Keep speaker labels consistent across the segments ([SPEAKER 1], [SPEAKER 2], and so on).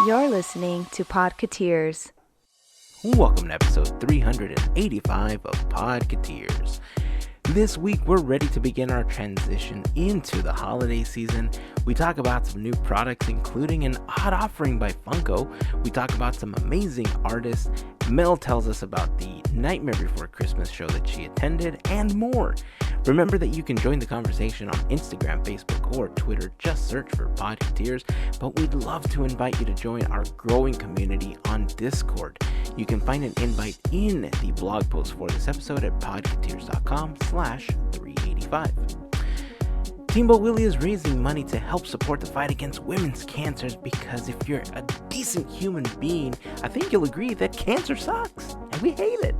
[SPEAKER 1] You're listening to Podketeers.
[SPEAKER 2] Welcome to episode 385 of Podketeers. This week, we're ready to begin our transition into the holiday season. We talk about some new products, including an odd offering by Funko. We talk about some amazing artists. Mel tells us about the Nightmare Before Christmas show that she attended, and more. Remember that you can join the conversation on Instagram, Facebook, or Twitter. Just search for Podketeers. But we'd love to invite you to join our growing community on Discord. You can find an invite in the blog post for this episode at podketeers.com/385. Teamboat Willie is raising money to help support the fight against women's cancers because if you're a decent human being, I think you'll agree that cancer sucks and we hate it.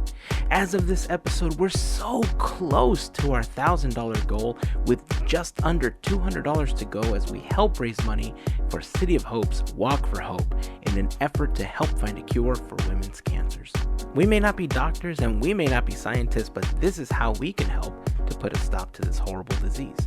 [SPEAKER 2] As of this episode, we're so close to our $1,000 goal with just under $200 to go as we help raise money for City of Hope's Walk for Hope in an effort to help find a cure for women's cancers. We may not be doctors and we may not be scientists, but this is how we can help to put a stop to this horrible disease.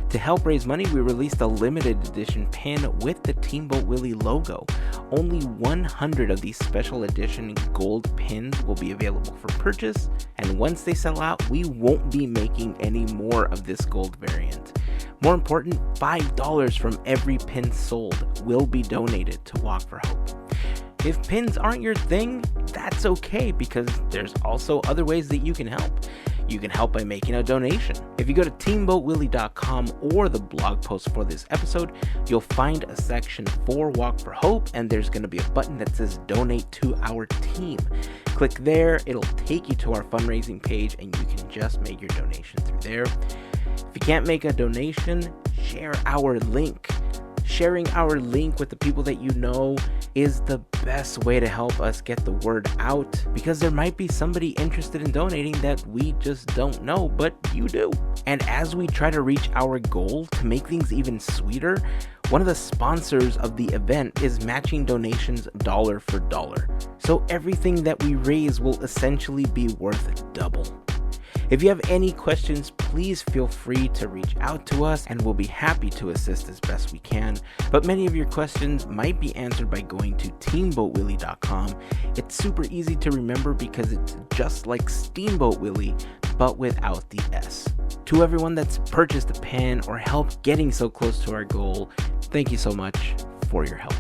[SPEAKER 2] To help raise money, we released a limited edition pin with the Teamboat Willie logo. Only 100 of these special edition gold pins will be available for purchase, and once they sell out, we won't be making any more of this gold variant. More important, $5 from every pin sold will be donated to Walk for Hope. If pins aren't your thing, that's okay because there's also other ways that you can help. You can help by making a donation. If you go to teamboatwillie.com or the blog post for this episode, you'll find a section for Walk for Hope, and there's going to be a button that says donate to our team. Click there, it'll take you to our fundraising page, and you can just make your donation through there. If you can't make a donation, share our link. Sharing our link with the people that you know is the best way to help us get the word out because there might be somebody interested in donating that we just don't know, but you do. And as we try to reach our goal to make things even sweeter, one of the sponsors of the event is matching donations dollar for dollar. So everything that we raise will essentially be worth double. If you have any questions, please feel free to reach out to us and we'll be happy to assist as best we can. But many of your questions might be answered by going to teamboatwillie.com. It's super easy to remember because it's just like Steamboat Willie, but without the S. To everyone that's purchased a pen or helped getting so close to our goal, thank you so much for your help.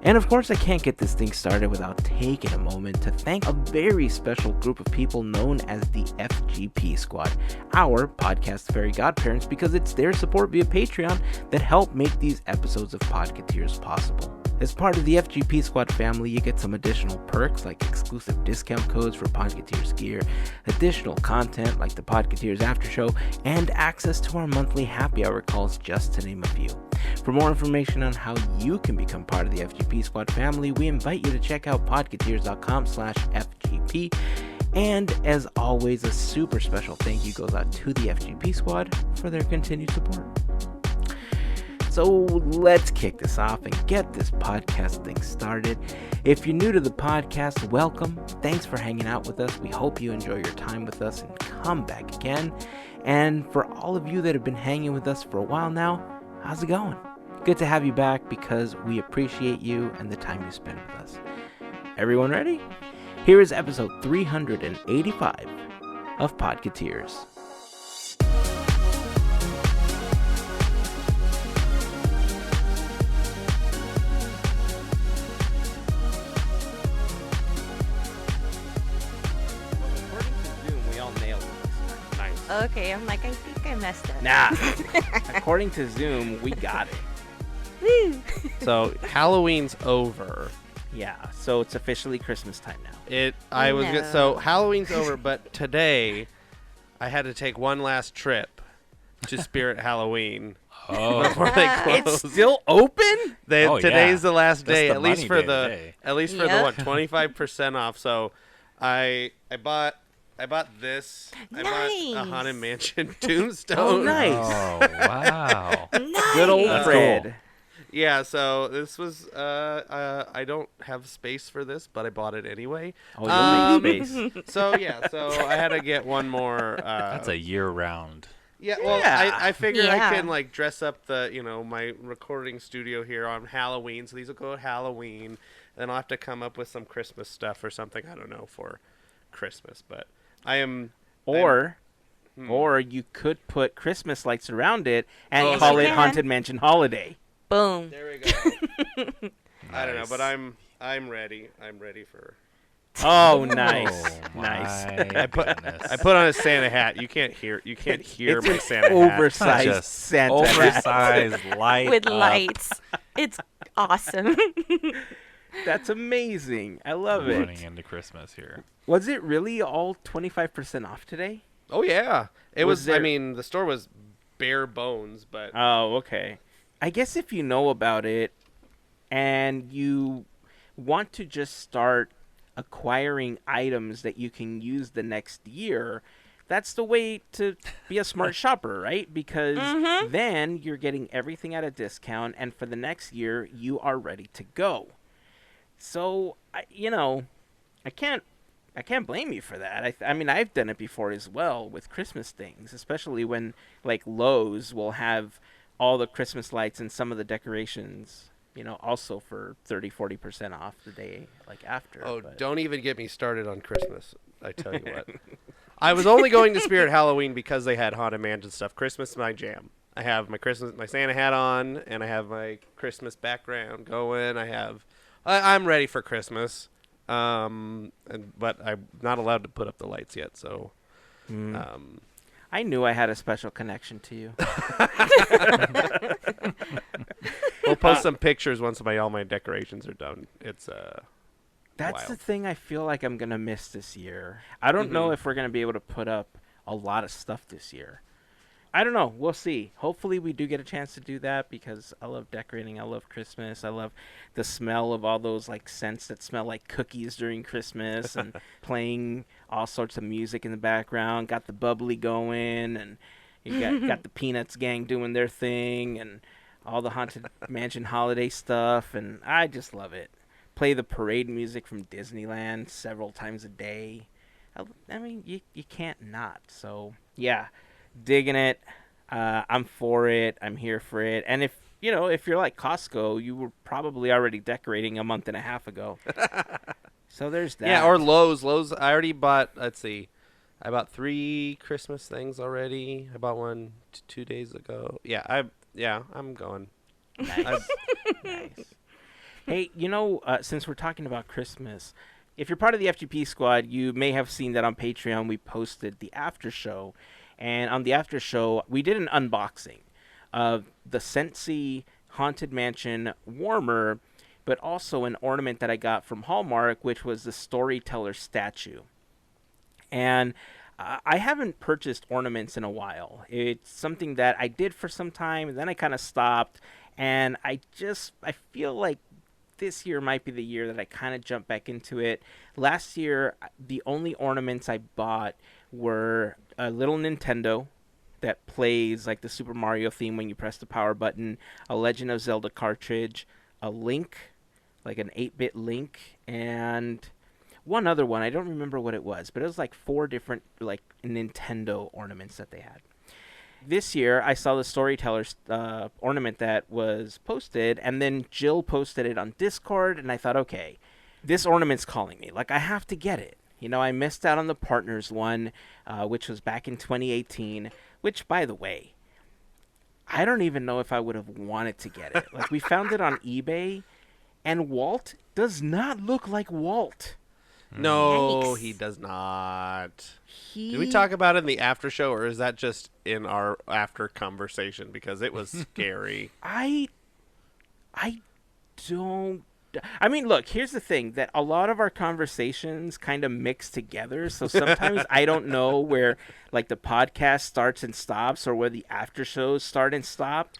[SPEAKER 2] And of course, I can't get this thing started without taking a moment to thank a very special group of people known as the FGP Squad, our podcast Fairy Godparents, because it's their support via Patreon that help make these episodes of Podketeers possible. As part of the FGP Squad family, you get some additional perks like exclusive discount codes for Podketeers gear, additional content like the Podketeers After Show, and access to our monthly happy hour calls, just to name a few. For more information on how you can become part of the FGP Squad family, we invite you to check out podketeers.com/FGP. And as always, a super special thank you goes out to the FGP Squad for their continued support. So let's kick this off and get this podcast thing started. If you're new to the podcast, welcome. Thanks for hanging out with us. We hope you enjoy your time with us and come back again. And for all of you that have been hanging with us for a while now, how's it going? Good to have you back because we appreciate you and the time you spend with us. Everyone ready? Here is episode 385 of Podketeers.
[SPEAKER 3] Okay, I'm like, I think I messed up.
[SPEAKER 2] Nah. According to Zoom, we got it.
[SPEAKER 3] Woo!
[SPEAKER 4] So Halloween's over.
[SPEAKER 2] Yeah, so it's officially Christmas time now.
[SPEAKER 4] So Halloween's over, but today I had to take one last trip to Spirit Halloween.
[SPEAKER 5] Oh,
[SPEAKER 4] before they close.
[SPEAKER 2] It's still open?
[SPEAKER 4] Today's the last day,
[SPEAKER 5] That's
[SPEAKER 4] at
[SPEAKER 5] the
[SPEAKER 4] least for
[SPEAKER 5] money
[SPEAKER 4] the
[SPEAKER 5] day.
[SPEAKER 4] at least for the what 25% off. So I bought this.
[SPEAKER 3] Nice.
[SPEAKER 4] I bought a Haunted Mansion tombstone.
[SPEAKER 2] Oh, nice.
[SPEAKER 5] Oh, wow.
[SPEAKER 3] Nice.
[SPEAKER 2] Good old
[SPEAKER 4] That's
[SPEAKER 2] Fred.
[SPEAKER 5] cool.
[SPEAKER 4] Yeah, so this was I don't have space for this, but I bought it anyway.
[SPEAKER 2] Oh, you'll make space.
[SPEAKER 4] So I had to get one more.
[SPEAKER 5] That's a year-round
[SPEAKER 4] Yeah, well,
[SPEAKER 2] Yeah.
[SPEAKER 4] I figured I
[SPEAKER 3] Yeah.
[SPEAKER 4] can like dress up the my recording studio here on Halloween, so these will go Halloween. Then I'll have to come up with some Christmas stuff or something. I don't know for Christmas, but
[SPEAKER 2] Or you could put Christmas lights around it and
[SPEAKER 4] Oh,
[SPEAKER 2] call
[SPEAKER 3] there
[SPEAKER 2] it
[SPEAKER 3] we go.
[SPEAKER 2] Haunted Mansion Holiday.
[SPEAKER 3] Boom.
[SPEAKER 4] there we go. I don't know, but
[SPEAKER 5] Nice.
[SPEAKER 4] I'm ready. I'm ready for.
[SPEAKER 2] Oh, nice,
[SPEAKER 5] Oh,
[SPEAKER 2] nice.
[SPEAKER 5] my
[SPEAKER 4] I
[SPEAKER 5] goodness.
[SPEAKER 4] put on a Santa hat. You can't hear
[SPEAKER 2] It's
[SPEAKER 4] my
[SPEAKER 2] an
[SPEAKER 4] Santa hat.
[SPEAKER 2] oversized
[SPEAKER 5] Just
[SPEAKER 2] Santa hat.
[SPEAKER 5] oversized light
[SPEAKER 3] With
[SPEAKER 5] up.
[SPEAKER 3] lights. It's awesome.
[SPEAKER 2] That's amazing. I love
[SPEAKER 5] Running
[SPEAKER 2] it.
[SPEAKER 5] into Christmas here.
[SPEAKER 2] Was it really all 25% off today?
[SPEAKER 4] Oh yeah, it
[SPEAKER 2] Was
[SPEAKER 4] was.
[SPEAKER 2] there-
[SPEAKER 4] I mean, the store was bare bones, but
[SPEAKER 2] Oh, okay. I guess if you know about it and you want to just start acquiring items that you can use the next year, that's the way to be a smart shopper, right? Because then you're getting everything at a discount, and for the next year, you are ready to go. So, I can't blame you for that. I mean, I've done it before as well with Christmas things, especially when like Lowe's will have all the Christmas lights and some of the decorations, also for 30-40% off the day like after.
[SPEAKER 4] oh,
[SPEAKER 2] but-
[SPEAKER 4] don't even get me started on Christmas. I tell you what, I was only going to Spirit Halloween because they had Haunted Mansion stuff. Christmas is my jam. I have my Santa hat on, and I have my Christmas background going. I'm ready for Christmas. But I'm not allowed to put up the lights yet, so.
[SPEAKER 2] I knew I had a special connection to you.
[SPEAKER 4] We'll post some pictures once all my decorations are done. It's
[SPEAKER 2] That's the
[SPEAKER 4] wild.
[SPEAKER 2] thing I feel like I'm going to miss this year. I don't know if we're going to be able to put up a lot of stuff this year. I don't know. We'll see. Hopefully we do get a chance to do that because I love decorating. I love Christmas. I love the smell of all those like scents that smell like cookies during Christmas and playing all sorts of music in the background. Got the bubbly going, and you got the Peanuts gang doing their thing, and all the Haunted Mansion holiday stuff, and I just love it. Play the parade music from Disneyland several times a day. I mean, you can't not. So, yeah, digging it. I'm for it. I'm here for it. And if you're like Costco, you were probably already decorating a month and a half ago. So there's that.
[SPEAKER 4] Yeah, or Lowe's. I already bought, let's see, I bought 3 Christmas things already. I bought one 2 days ago. Yeah, I'm going.
[SPEAKER 2] Nice. Nice. Hey, since we're talking about Christmas, if you're part of the FGP Squad, you may have seen that on Patreon we posted the after show. And on the after show, we did an unboxing of the Scentsy Haunted Mansion warmer, but also an ornament that I got from Hallmark, which was the Storyteller statue. And I haven't purchased ornaments in a while. It's something that I did for some time, and then I kind of stopped. And I feel like this year might be the year that I kind of jump back into it. Last year, the only ornaments I bought were a little Nintendo that plays like the Super Mario theme when you press the power button, a Legend of Zelda cartridge, a Link, like an 8-bit Link, and one other one. I don't remember what it was, but it was like 4 different like Nintendo ornaments that they had. This year, I saw the Storyteller ornament that was posted, and then Jill posted it on Discord, and I thought, okay, this ornament's calling me. Like, I have to get it. I missed out on the Partners one, which was back in 2018, which, by the way, I don't even know if I would have wanted to get it. Like, we found it on eBay, and Walt does not look like Walt.
[SPEAKER 4] No,
[SPEAKER 3] Yikes.
[SPEAKER 4] he does not. Did we talk about it in the after show, or is that just in our after conversation? Because it was scary.
[SPEAKER 2] I don't. I mean, look, here's the thing, that a lot of our conversations kind of mix together. So sometimes I don't know where, like, the podcast starts and stops or where the after shows start and stop.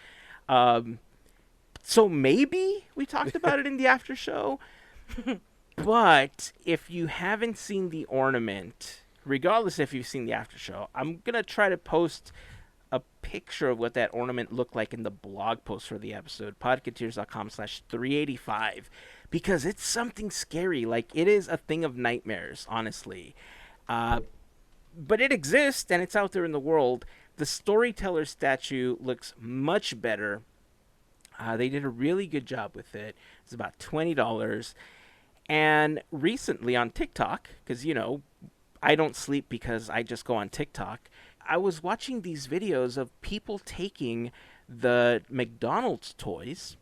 [SPEAKER 2] So maybe we talked about it in the after show. But if you haven't seen the ornament, regardless if you've seen the after show, I'm going to try to post a picture of what that ornament looked like in the blog post for the episode, podketeers.com/385, because it's something scary. Like, it is a thing of nightmares, honestly. But it exists, and it's out there in the world. The storyteller statue looks much better. They did a really good job with it. It's about $20. And recently on TikTok, because, I don't sleep because I just go on TikTok, I was watching these videos of people taking the McDonald's toys,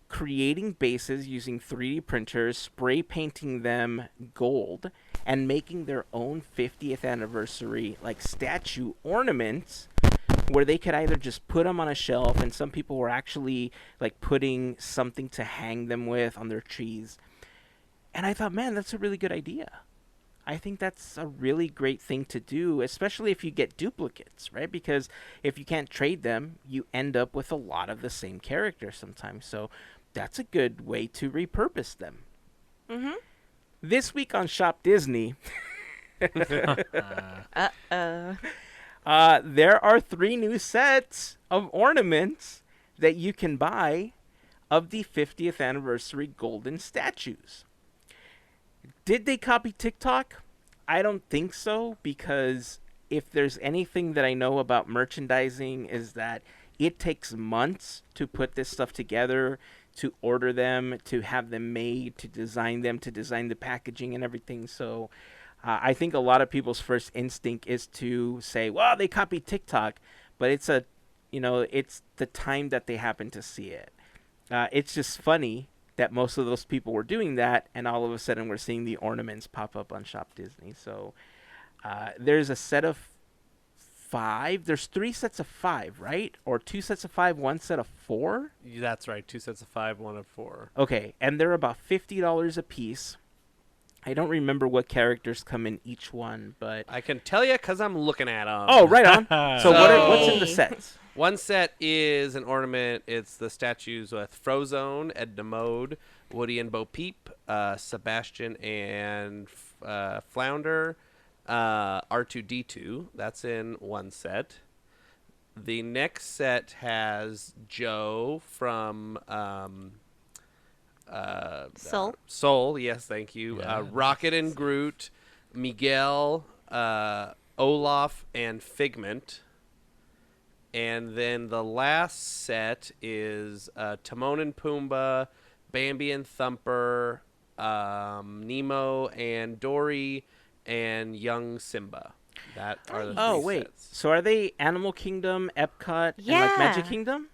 [SPEAKER 2] creating bases using 3D printers, spray painting them gold, and making their own 50th anniversary statue ornaments where they could either just put them on a shelf, and some people were actually putting something to hang them with on their trees. And I thought, man, that's a really good idea. I think that's a really great thing to do, especially if you get duplicates, right? Because if you can't trade them, you end up with a lot of the same characters sometimes. So that's a good way to repurpose them.
[SPEAKER 3] Mm-hmm.
[SPEAKER 2] This week on Shop Disney, there are 3 new sets of ornaments that you can buy of the 50th anniversary golden statues. Did they copy TikTok? I don't think so, because if there's anything that I know about merchandising is that it takes months to put this stuff together, to order them, to have them made, to design the packaging and everything. So I think a lot of people's first instinct is to say, well, they copied TikTok, but it's it's the time that they happen to see it. It's just funny that most of those people were doing that, and all of a sudden we're seeing the ornaments pop up on Shop Disney. So there's a set of 5. There's 3 sets of 5, right? Or 2 sets of 5, 1 set of 4?
[SPEAKER 4] That's right. 2 sets of 5, 1 of 4.
[SPEAKER 2] Okay, and they're about $50 a piece. I don't remember what characters come in each one, but
[SPEAKER 4] I can tell you because I'm looking at them.
[SPEAKER 2] oh, right on. So what's in the sets?
[SPEAKER 4] One set is an ornament. It's the statues with Frozone, Edna Mode, Woody and Bo Peep, Sebastian and Flounder, R2-D2. That's in one set. The next set has Joe from
[SPEAKER 3] Soul.
[SPEAKER 4] Soul, yes, thank you.
[SPEAKER 5] Yeah.
[SPEAKER 4] Rocket and Groot, Miguel, Olaf, and Figment. And then the last set is Timon and Pumbaa, Bambi and Thumper, Nemo and Dory, and young Simba. That are the
[SPEAKER 2] Oh,
[SPEAKER 4] three
[SPEAKER 2] wait.
[SPEAKER 4] sets.
[SPEAKER 2] So are they Animal Kingdom, Epcot, and
[SPEAKER 3] Yeah.
[SPEAKER 2] Magic Kingdom?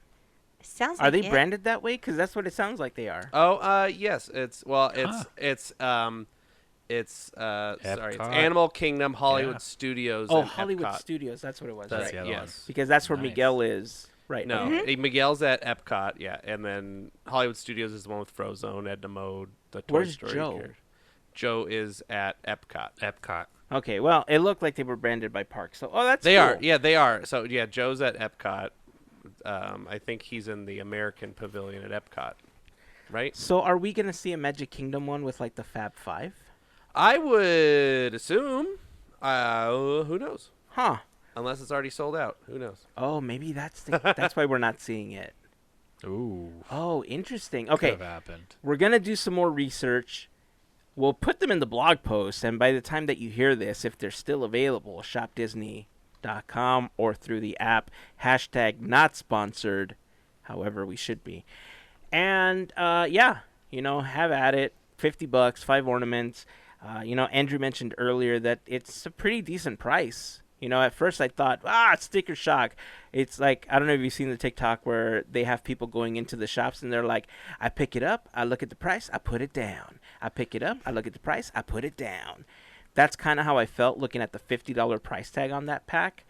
[SPEAKER 3] Sounds
[SPEAKER 2] Are
[SPEAKER 3] like
[SPEAKER 2] they
[SPEAKER 3] it.
[SPEAKER 2] branded that way? Because that's what it sounds like they are.
[SPEAKER 4] Oh, yes. It's
[SPEAKER 5] Epcot.
[SPEAKER 4] Animal Kingdom, Hollywood
[SPEAKER 5] Yeah.
[SPEAKER 4] Studios,
[SPEAKER 2] Oh,
[SPEAKER 4] and
[SPEAKER 2] Hollywood
[SPEAKER 4] Epcot.
[SPEAKER 2] Studios. That's what it was.
[SPEAKER 5] That's
[SPEAKER 2] Right.
[SPEAKER 5] the other
[SPEAKER 4] Yes.
[SPEAKER 2] Because that's where
[SPEAKER 5] Nice.
[SPEAKER 2] Miguel is. Right.
[SPEAKER 4] No,
[SPEAKER 2] okay.
[SPEAKER 4] Miguel's at Epcot, yeah, and then Hollywood Studios is the one with Frozone, Edna Mode, the Toy
[SPEAKER 2] Where's
[SPEAKER 4] Story
[SPEAKER 2] Joe?
[SPEAKER 4] character. Joe is at Epcot.
[SPEAKER 5] Epcot.
[SPEAKER 2] Okay, well, it looked like they were branded by Parks. So, that's
[SPEAKER 4] They
[SPEAKER 2] cool.
[SPEAKER 4] are, yeah, they are. So yeah, Joe's at Epcot. I think he's in the American Pavilion at Epcot, right?
[SPEAKER 2] So are we going to see a Magic Kingdom one with, the Fab Five?
[SPEAKER 4] I would assume. Who knows?
[SPEAKER 2] Huh.
[SPEAKER 4] Unless it's already sold out. Who knows?
[SPEAKER 2] Oh, maybe that's why we're not seeing it.
[SPEAKER 5] Ooh.
[SPEAKER 2] Oh, interesting.
[SPEAKER 5] Could
[SPEAKER 2] Okay,
[SPEAKER 5] have happened.
[SPEAKER 2] we're going to do some more research. We'll put them in the blog post, and by the time that you hear this, if they're still available, shopdisney.com or through the app, #notsponsored, however we should be. And, have at it. $50, 5 ornaments. Andrew mentioned earlier that it's a pretty decent price. At first I thought, sticker shock. It's like, I don't know if you've seen the TikTok where they have people going into the shops and they're like, I pick it up, I look at the price, I put it down. I pick it up, I look at the price, I put it down. That's kind of how I felt looking at the $50 price tag on that pack.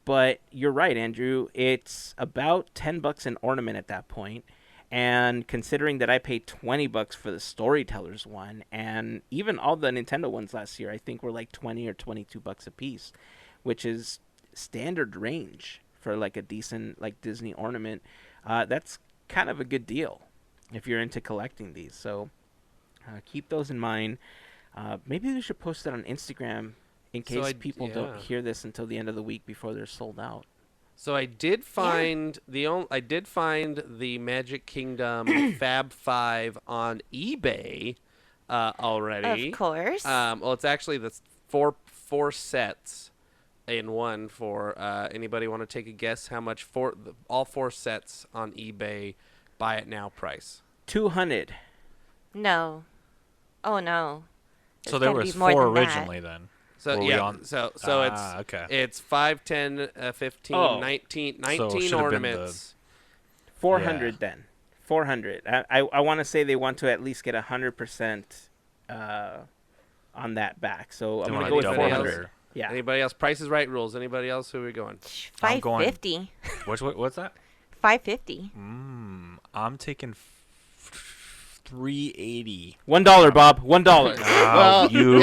[SPEAKER 2] But you're right, Andrew. It's about $10 an ornament at that point. And considering that I paid $20 for the Storytellers one, and even all the Nintendo ones last year, I think were like $20 or $22 a piece, which is standard range for a decent Disney ornament. That's kind of a good deal if you're into collecting these. So keep those in mind. Maybe we should post that on Instagram in case people don't hear this until the end of the week before they're sold out.
[SPEAKER 4] So I did find the Magic Kingdom Fab 5 on eBay already.
[SPEAKER 3] Of course.
[SPEAKER 4] Well, it's actually the four sets in one for anybody want to take a guess how much for all 4 sets on eBay buy it now price?
[SPEAKER 2] 200.
[SPEAKER 3] No. Oh no.
[SPEAKER 5] So
[SPEAKER 3] There's
[SPEAKER 5] there
[SPEAKER 3] gotta
[SPEAKER 5] was
[SPEAKER 3] be more
[SPEAKER 5] 4
[SPEAKER 3] than that.
[SPEAKER 5] originally then.
[SPEAKER 4] So
[SPEAKER 5] Were we
[SPEAKER 4] yeah,
[SPEAKER 5] on-
[SPEAKER 4] so
[SPEAKER 5] okay.
[SPEAKER 4] it's 5, 10, 15,
[SPEAKER 2] Oh.
[SPEAKER 4] 19
[SPEAKER 5] So it should've been
[SPEAKER 4] ornaments.
[SPEAKER 2] 400
[SPEAKER 5] Yeah.
[SPEAKER 2] then. 400. I want to say they want to at least get 100% on that back. So I'm
[SPEAKER 5] They
[SPEAKER 2] going to
[SPEAKER 5] wanna
[SPEAKER 2] go with
[SPEAKER 4] double
[SPEAKER 2] 400.
[SPEAKER 5] it.
[SPEAKER 2] Yeah.
[SPEAKER 4] Anybody else? Price is Right rules. Anybody else? Who are we going?
[SPEAKER 5] I'm going-
[SPEAKER 3] 550.
[SPEAKER 5] What's that?
[SPEAKER 3] 550.
[SPEAKER 5] I'm taking 380.
[SPEAKER 2] $1, Bob. $1.
[SPEAKER 4] Well,
[SPEAKER 5] you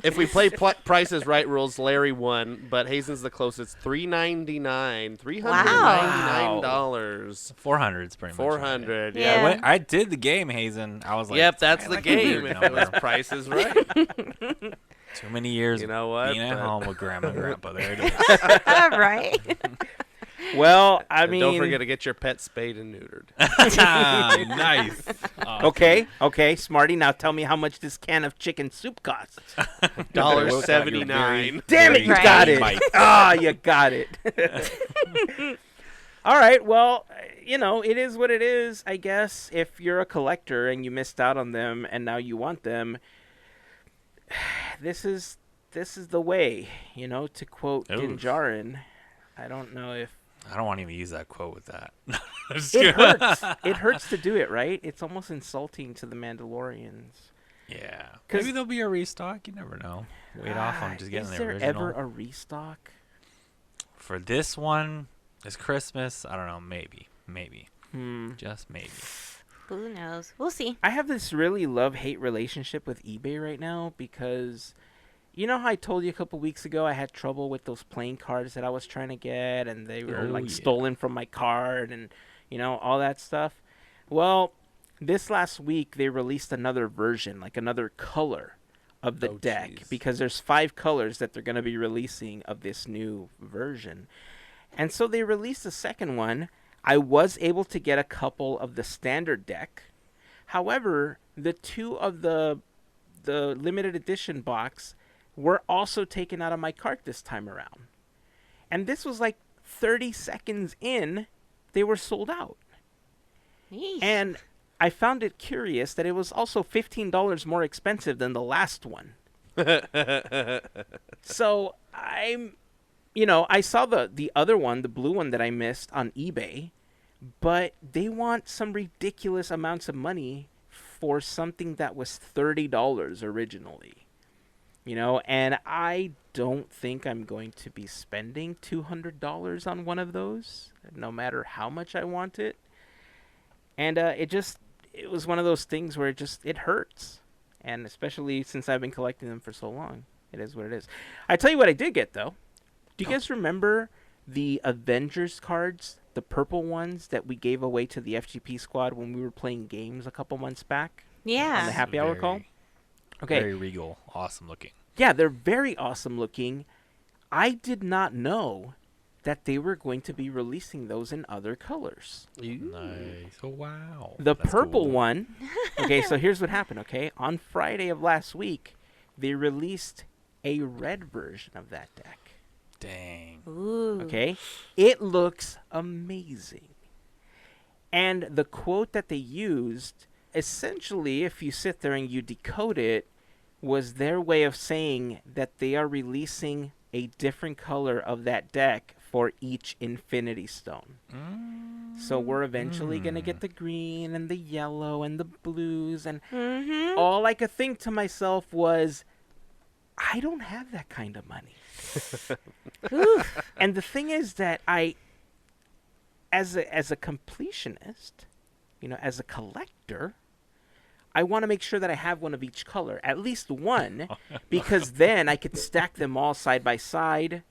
[SPEAKER 4] if we play Price is Right rules, Larry won, but Heyzen's the closest. $399. $399.
[SPEAKER 5] 400 is pretty much.
[SPEAKER 4] 400.
[SPEAKER 5] Right.
[SPEAKER 4] Yeah.
[SPEAKER 3] Yeah.
[SPEAKER 5] I did the game, Hazen. I was like,
[SPEAKER 4] Yep, that's
[SPEAKER 5] I
[SPEAKER 4] the
[SPEAKER 5] like a
[SPEAKER 4] game.
[SPEAKER 5] weird
[SPEAKER 4] If it was
[SPEAKER 5] number.
[SPEAKER 4] Price is Right.
[SPEAKER 5] Too many years.
[SPEAKER 4] You know what?
[SPEAKER 5] Being at
[SPEAKER 4] But-
[SPEAKER 5] home with grandma and grandpa. There it is.
[SPEAKER 3] Right.
[SPEAKER 2] Well, I
[SPEAKER 4] And
[SPEAKER 2] mean,
[SPEAKER 4] don't forget to get your pet spayed and neutered.
[SPEAKER 5] Nice.
[SPEAKER 2] Okay, Smarty. Now tell me how much this can of chicken soup costs.
[SPEAKER 4] $1.79.
[SPEAKER 2] Damn it, you
[SPEAKER 3] Right.
[SPEAKER 2] got it.
[SPEAKER 5] Mike.
[SPEAKER 2] Ah, you got it. All right, well, it is what it is, I guess. If you're a collector and you missed out on them and now you want them, this is the way, to quote
[SPEAKER 5] Oof.
[SPEAKER 2] Din Djarin. I don't know if
[SPEAKER 5] I don't want to even use that quote with that.
[SPEAKER 2] it hurts. It hurts to do it, right? It's almost insulting to the Mandalorians.
[SPEAKER 5] Yeah.
[SPEAKER 2] 'Cause-
[SPEAKER 5] Maybe there'll be a restock. You never know. Wait off on just getting
[SPEAKER 2] Is
[SPEAKER 5] the
[SPEAKER 2] there
[SPEAKER 5] original.
[SPEAKER 2] ever a restock?
[SPEAKER 5] For this one, this Christmas, I don't know. Maybe.
[SPEAKER 2] Hmm.
[SPEAKER 5] Just maybe.
[SPEAKER 3] Who knows? We'll see.
[SPEAKER 2] I have this really love-hate relationship with eBay right now because you know how I told you a couple weeks ago I had trouble with those playing cards that I was trying to get and they were
[SPEAKER 5] Oh, yeah.
[SPEAKER 2] stolen from my card and all that stuff. Well, this last week they released another version, like another color of the
[SPEAKER 4] Oh,
[SPEAKER 2] deck
[SPEAKER 4] jeez.
[SPEAKER 2] because there's 5 colors that they're going to be releasing of this new version. And so they released a second one. I was able to get a couple of the standard deck. However, the 2 of the limited edition box were also taken out of my cart this time around. And this was like 30 seconds in, they were sold out.
[SPEAKER 3] Yeesh.
[SPEAKER 2] And I found it curious that it was also $15 more expensive than the last one. So I saw the other one, the blue one that I missed on eBay, but they want some ridiculous amounts of money for something that was $30 originally. And I don't think I'm going to be spending $200 on one of those, no matter how much I want it. And it was one of those things where it hurts. And especially since I've been collecting them for so long, it is what it is. I tell you what I did get, though. Do you guys remember the Avengers cards, the purple ones that we gave away to the FGP Squad when we were playing games a couple months back? On the
[SPEAKER 3] yeah.
[SPEAKER 2] happy hour call? Okay.
[SPEAKER 5] Very regal. Awesome looking.
[SPEAKER 2] Yeah, they're very awesome looking. I did not know that they were going to be releasing those in other colors.
[SPEAKER 5] Nice. Oh, wow.
[SPEAKER 2] The
[SPEAKER 5] That's
[SPEAKER 2] purple
[SPEAKER 5] cool.
[SPEAKER 2] one. Okay, so here's what happened, okay? On Friday of last week, they released a red version of that deck.
[SPEAKER 5] Dang.
[SPEAKER 3] Ooh.
[SPEAKER 2] Okay? It looks amazing. And the quote that they used, essentially, if you sit there and you decode it, was their way of saying that they are releasing a different color of that deck for each Infinity Stone. So we're eventually going to get the green and the yellow and the blues. And
[SPEAKER 3] Mm-hmm.
[SPEAKER 2] all I could think to myself was, I don't have that kind of money. And the thing is that as a completionist, as a collector, I want to make sure that I have one of each color, at least one, because then I could stack them all side by side,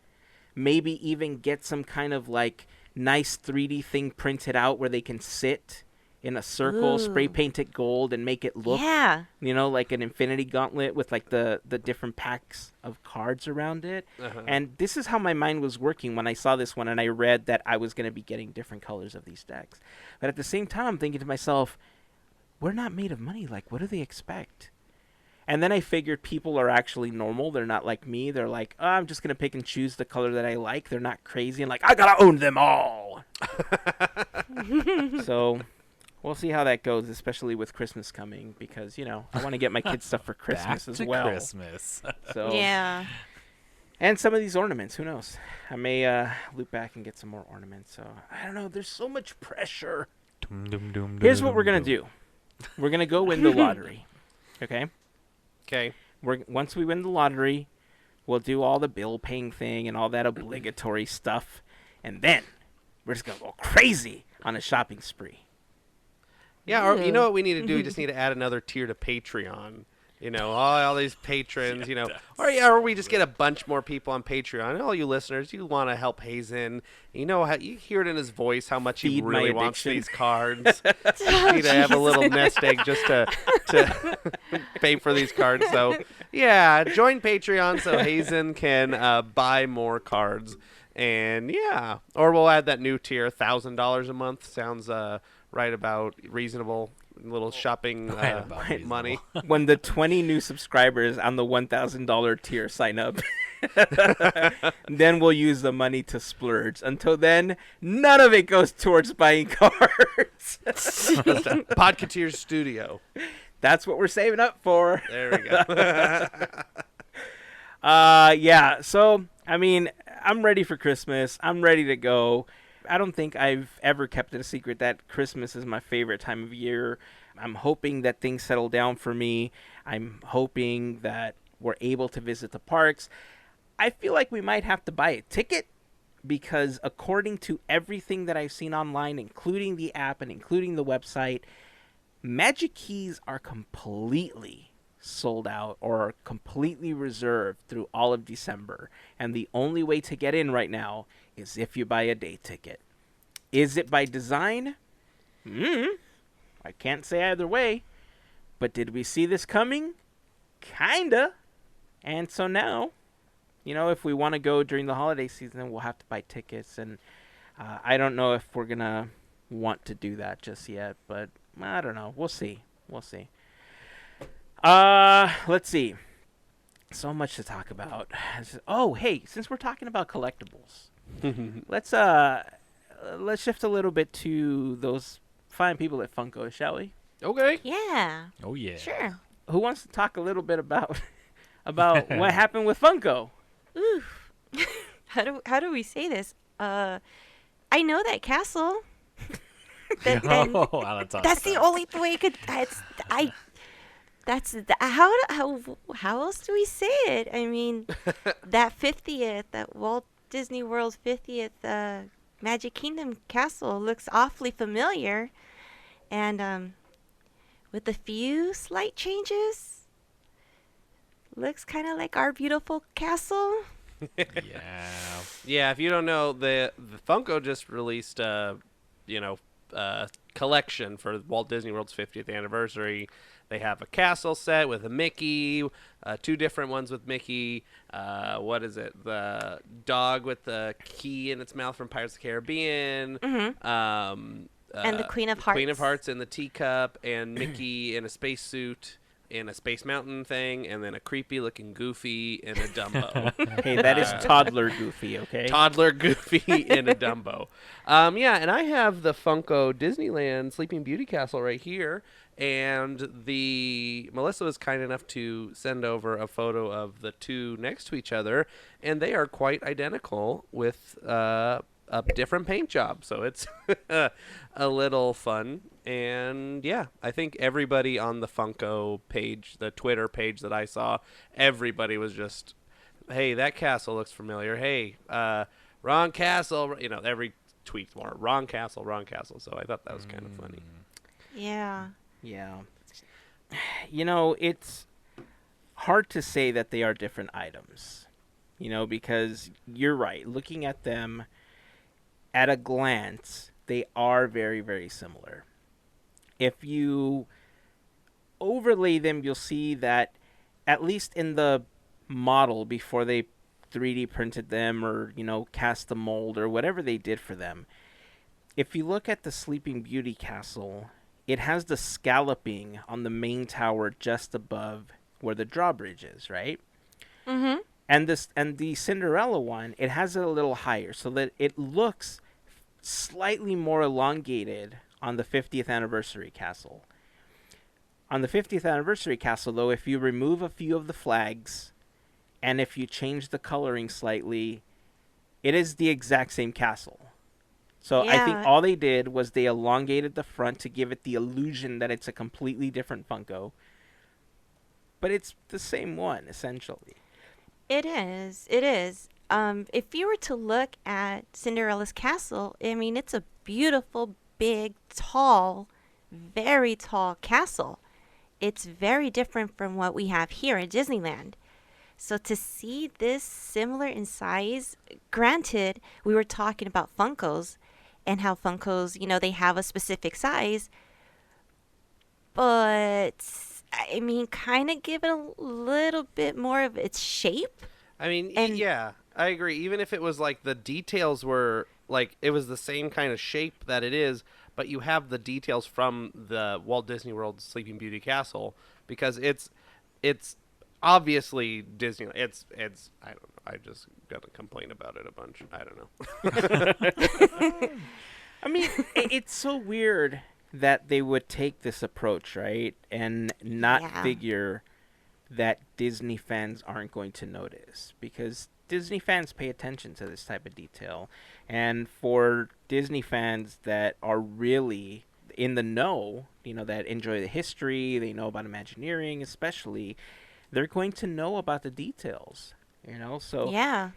[SPEAKER 2] maybe even get some kind of like nice 3D thing printed out where they can sit in a circle, spray
[SPEAKER 3] Ooh.
[SPEAKER 2] paint it gold and make it look,
[SPEAKER 3] Yeah.
[SPEAKER 2] like an Infinity Gauntlet with like the different packs of cards around it. And this is how my mind was working when I saw this one and I read that I was going to be getting different colors of these decks. But at the same time, I'm thinking to myself, we're not made of money. Like, what do they expect? And then I figured people are actually normal. They're not like me. They're like, oh, I'm just going to pick and choose the color that I like. They're not crazy and like, I got to own them all. So we'll see how that goes, especially with Christmas coming, because, I want to get my kids stuff for Christmas
[SPEAKER 5] Back
[SPEAKER 2] as
[SPEAKER 5] to
[SPEAKER 2] well.
[SPEAKER 5] Christmas.
[SPEAKER 2] So
[SPEAKER 3] Yeah.
[SPEAKER 2] And some of these ornaments, who knows? I may loop back and get some more ornaments. So I don't know. There's so much pressure. Here's what we're going to do. We're going to go win the lottery. Okay?
[SPEAKER 4] Okay.
[SPEAKER 2] Once we win the lottery, we'll do all the bill paying thing and all that obligatory stuff. And then we're just going to go crazy on a shopping spree.
[SPEAKER 4] Yeah, or you know what we need to do? We just need to add another tier to Patreon. All these patrons, or we just get a bunch more people on Patreon. All you listeners, you want to help Heyzen. How you hear it in his voice how much he
[SPEAKER 2] Feed
[SPEAKER 4] really
[SPEAKER 2] my
[SPEAKER 4] wants
[SPEAKER 2] addiction.
[SPEAKER 4] these cards. You need to have a little nest egg just to pay for these cards. So, yeah, join Patreon so Heyzen can buy more cards. And, yeah, or we'll add that new tier, $1,000 a month. Sounds right about reasonable. Little shopping money.
[SPEAKER 2] When the 20 new subscribers on the $1,000 tier sign up, then we'll use the money to splurge. Until then, none of it goes towards buying cards.
[SPEAKER 4] Podketeers Studio.
[SPEAKER 2] That's what we're saving up for.
[SPEAKER 4] There we go.
[SPEAKER 2] Yeah. So, I'm ready for Christmas. I'm ready to go. I don't think I've ever kept it a secret that Christmas is my favorite time of year. I'm hoping that things settle down for me. I'm hoping that we're able to visit the parks. I feel like we might have to buy a ticket because according to everything that I've seen online, including the app and including the website, Magic Keys are completely sold out or completely reserved through all of December. And the only way to get in right now is if you buy a day ticket. Is it by design? I can't say either way. But did we see this coming? Kinda. And so now, if we want to go during the holiday season, we'll have to buy tickets. And I don't know if we're going to want to do that just yet. But I don't know. We'll see. Let's see. So much to talk about. Oh, hey, since we're talking about collectibles, let's shift a little bit to those fine people at Funko, shall we?
[SPEAKER 4] Okay.
[SPEAKER 3] Yeah.
[SPEAKER 5] Oh, yeah.
[SPEAKER 3] Sure.
[SPEAKER 2] Who wants to talk a little bit about what happened with Funko?
[SPEAKER 3] Ooh. How do we say this? I know that castle. That's the only way I could. How else do we say it? That 50th, that Walt Disney World's 50th Magic Kingdom castle looks awfully familiar, and with a few slight changes, looks kind of like our beautiful castle.
[SPEAKER 4] Yeah. If you don't know, the Funko just released collection for Walt Disney World's 50th anniversary. They have a castle set with a Mickey, two different ones with Mickey. What is it? The dog with the key in its mouth from Pirates of the Caribbean.
[SPEAKER 3] Mm-hmm. And the Queen of Hearts.
[SPEAKER 4] Queen of Hearts in the teacup, and Mickey in a spacesuit in a Space Mountain thing, and then a creepy-looking Goofy in a Dumbo.
[SPEAKER 2] Hey, that is toddler Goofy, okay?
[SPEAKER 4] Toddler Goofy in a Dumbo. Yeah, and I have the Funko Disneyland Sleeping Beauty Castle right here. And Melissa was kind enough to send over a photo of the two next to each other, and they are quite identical with a different paint job. So it's a little fun. And yeah, I think everybody on the Funko page, the Twitter page that I saw, everybody was just, hey, that castle looks familiar. Hey, wrong castle. Every tweet's more wrong castle. So I thought that was kind of funny.
[SPEAKER 3] Yeah.
[SPEAKER 2] Yeah. It's hard to say that they are different items, because you're right. Looking at them at a glance, they are very, very similar. If you overlay them, you'll see that at least in the model before they 3D printed them or, cast the mold or whatever they did for them, if you look at the Sleeping Beauty Castle, it has the scalloping on the main tower just above where the drawbridge is, right?
[SPEAKER 3] Mm-hmm.
[SPEAKER 2] And the Cinderella one, it has it a little higher, so that it looks slightly more elongated on the 50th anniversary castle. On the 50th anniversary castle, though, if you remove a few of the flags, and if you change the coloring slightly, it is the exact same castle. So I think
[SPEAKER 3] Yeah.
[SPEAKER 2] all they did was they elongated the front to give it the illusion that it's a completely different Funko. But it's the same one, essentially.
[SPEAKER 3] It is. It is. If you were to look at Cinderella's castle, I mean, it's a beautiful, big, tall, very tall castle. It's very different from what we have here at Disneyland. So to see this similar in size, granted, we were talking about Funkos and how Funkos, they have a specific size, but I mean, kind of give it a little bit more of its shape.
[SPEAKER 4] I mean,
[SPEAKER 3] And-
[SPEAKER 4] yeah, I agree. Even if it was like the details were like it was the same kind of shape that it is, but you have the details from the Walt Disney World Sleeping Beauty Castle because it's obviously Disney. It's I don't know. I just gotta complain about it a bunch. I don't know.
[SPEAKER 2] I mean, it's so weird that they would take this approach, right? And not
[SPEAKER 3] Yeah.
[SPEAKER 2] figure that Disney fans aren't going to notice. Because Disney fans pay attention to this type of detail. And for Disney fans that are really in the know, that enjoy the history, they know about Imagineering especially, they're going to know about the details. So
[SPEAKER 3] Yeah.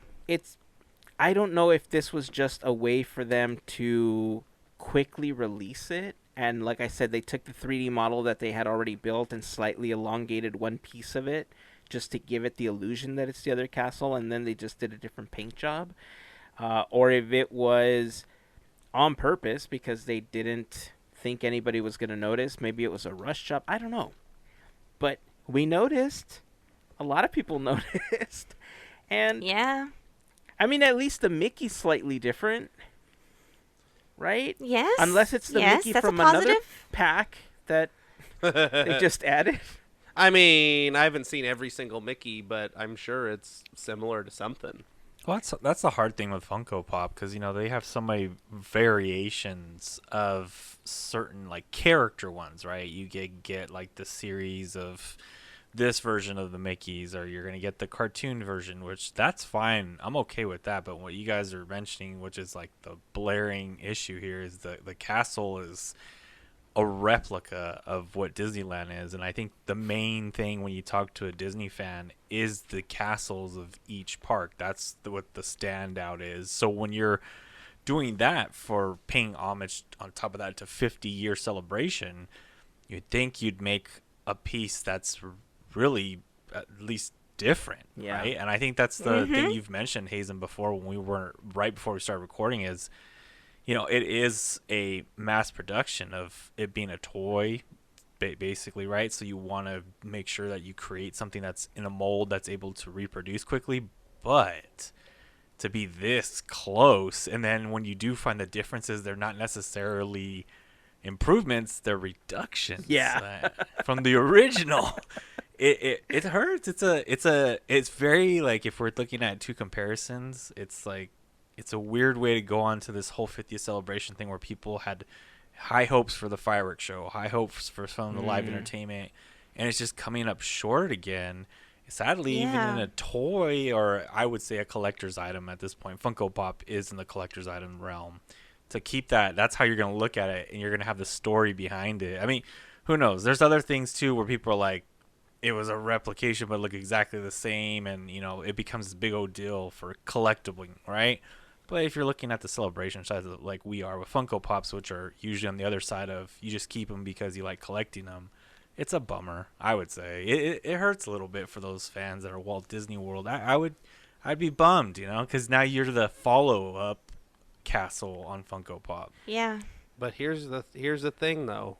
[SPEAKER 2] I don't know if this was just a way for them to quickly release it. And like I said, they took the 3D model that they had already built and slightly elongated one piece of it just to give it the illusion that it's the other castle. And then they just did a different paint job. Or if it was on purpose because they didn't think anybody was going to notice. Maybe it was a rush job. I don't know. But we noticed. A lot of people noticed. And
[SPEAKER 3] Yeah.
[SPEAKER 2] I mean, at least the Mickey's slightly different, right?
[SPEAKER 3] Yes.
[SPEAKER 2] Unless it's the
[SPEAKER 3] yes,
[SPEAKER 2] Mickey
[SPEAKER 3] that's
[SPEAKER 2] from
[SPEAKER 3] a
[SPEAKER 2] another
[SPEAKER 3] positive.
[SPEAKER 2] pack that they just added.
[SPEAKER 4] I mean, I haven't seen every single Mickey, but I'm sure it's similar to something.
[SPEAKER 5] Well, that's the hard thing with Funko Pop because they have so many variations of certain like character ones, right? You get like the series of this version of the Mickeys, or you're gonna get the cartoon version, which that's fine. I'm okay with that. But what you guys are mentioning, which is like the blaring issue here, is the castle is a replica of what Disneyland is, and I think the main thing when you talk to a Disney fan is the castles of each park. That's what the standout is. So when you're doing that for paying homage on top of that to 50-year celebration, you'd think you'd make a piece that's really at least different,
[SPEAKER 2] Yeah.
[SPEAKER 5] right? And I think that's the thing you've mentioned, Heyzen, before when we were right before we started recording is, it is a mass production of it being a toy, basically, right? So you want to make sure that you create something that's in a mold that's able to reproduce quickly, but to be this close, and then when you do find the differences, they're not necessarily improvements, they're reductions from the original. It hurts. It's very like, if we're looking at two comparisons, it's like it's a weird way to go on to this whole 50th celebration thing where people had high hopes for the fireworks show, high hopes for some of the live entertainment, and it's just coming up short again. Sadly, even in a toy, or I would say a collector's item at this point, Funko Pop is in the collector's item realm. To keep that's how you're going to look at it, and you're going to have the story behind it. I mean, who knows? There's other things too where people are like, it was a replication but look exactly the same, and it becomes this big old deal for collectible, right? But if you're looking at the celebration side, like we are with Funko Pops, which are usually on the other side of you just keep them because you like collecting them, it's a bummer, I would say. It hurts a little bit for those fans that are Walt Disney World. I'd be bummed, because now you're the follow-up castle on Funko Pop.
[SPEAKER 3] Yeah.
[SPEAKER 4] But here's the thing, though.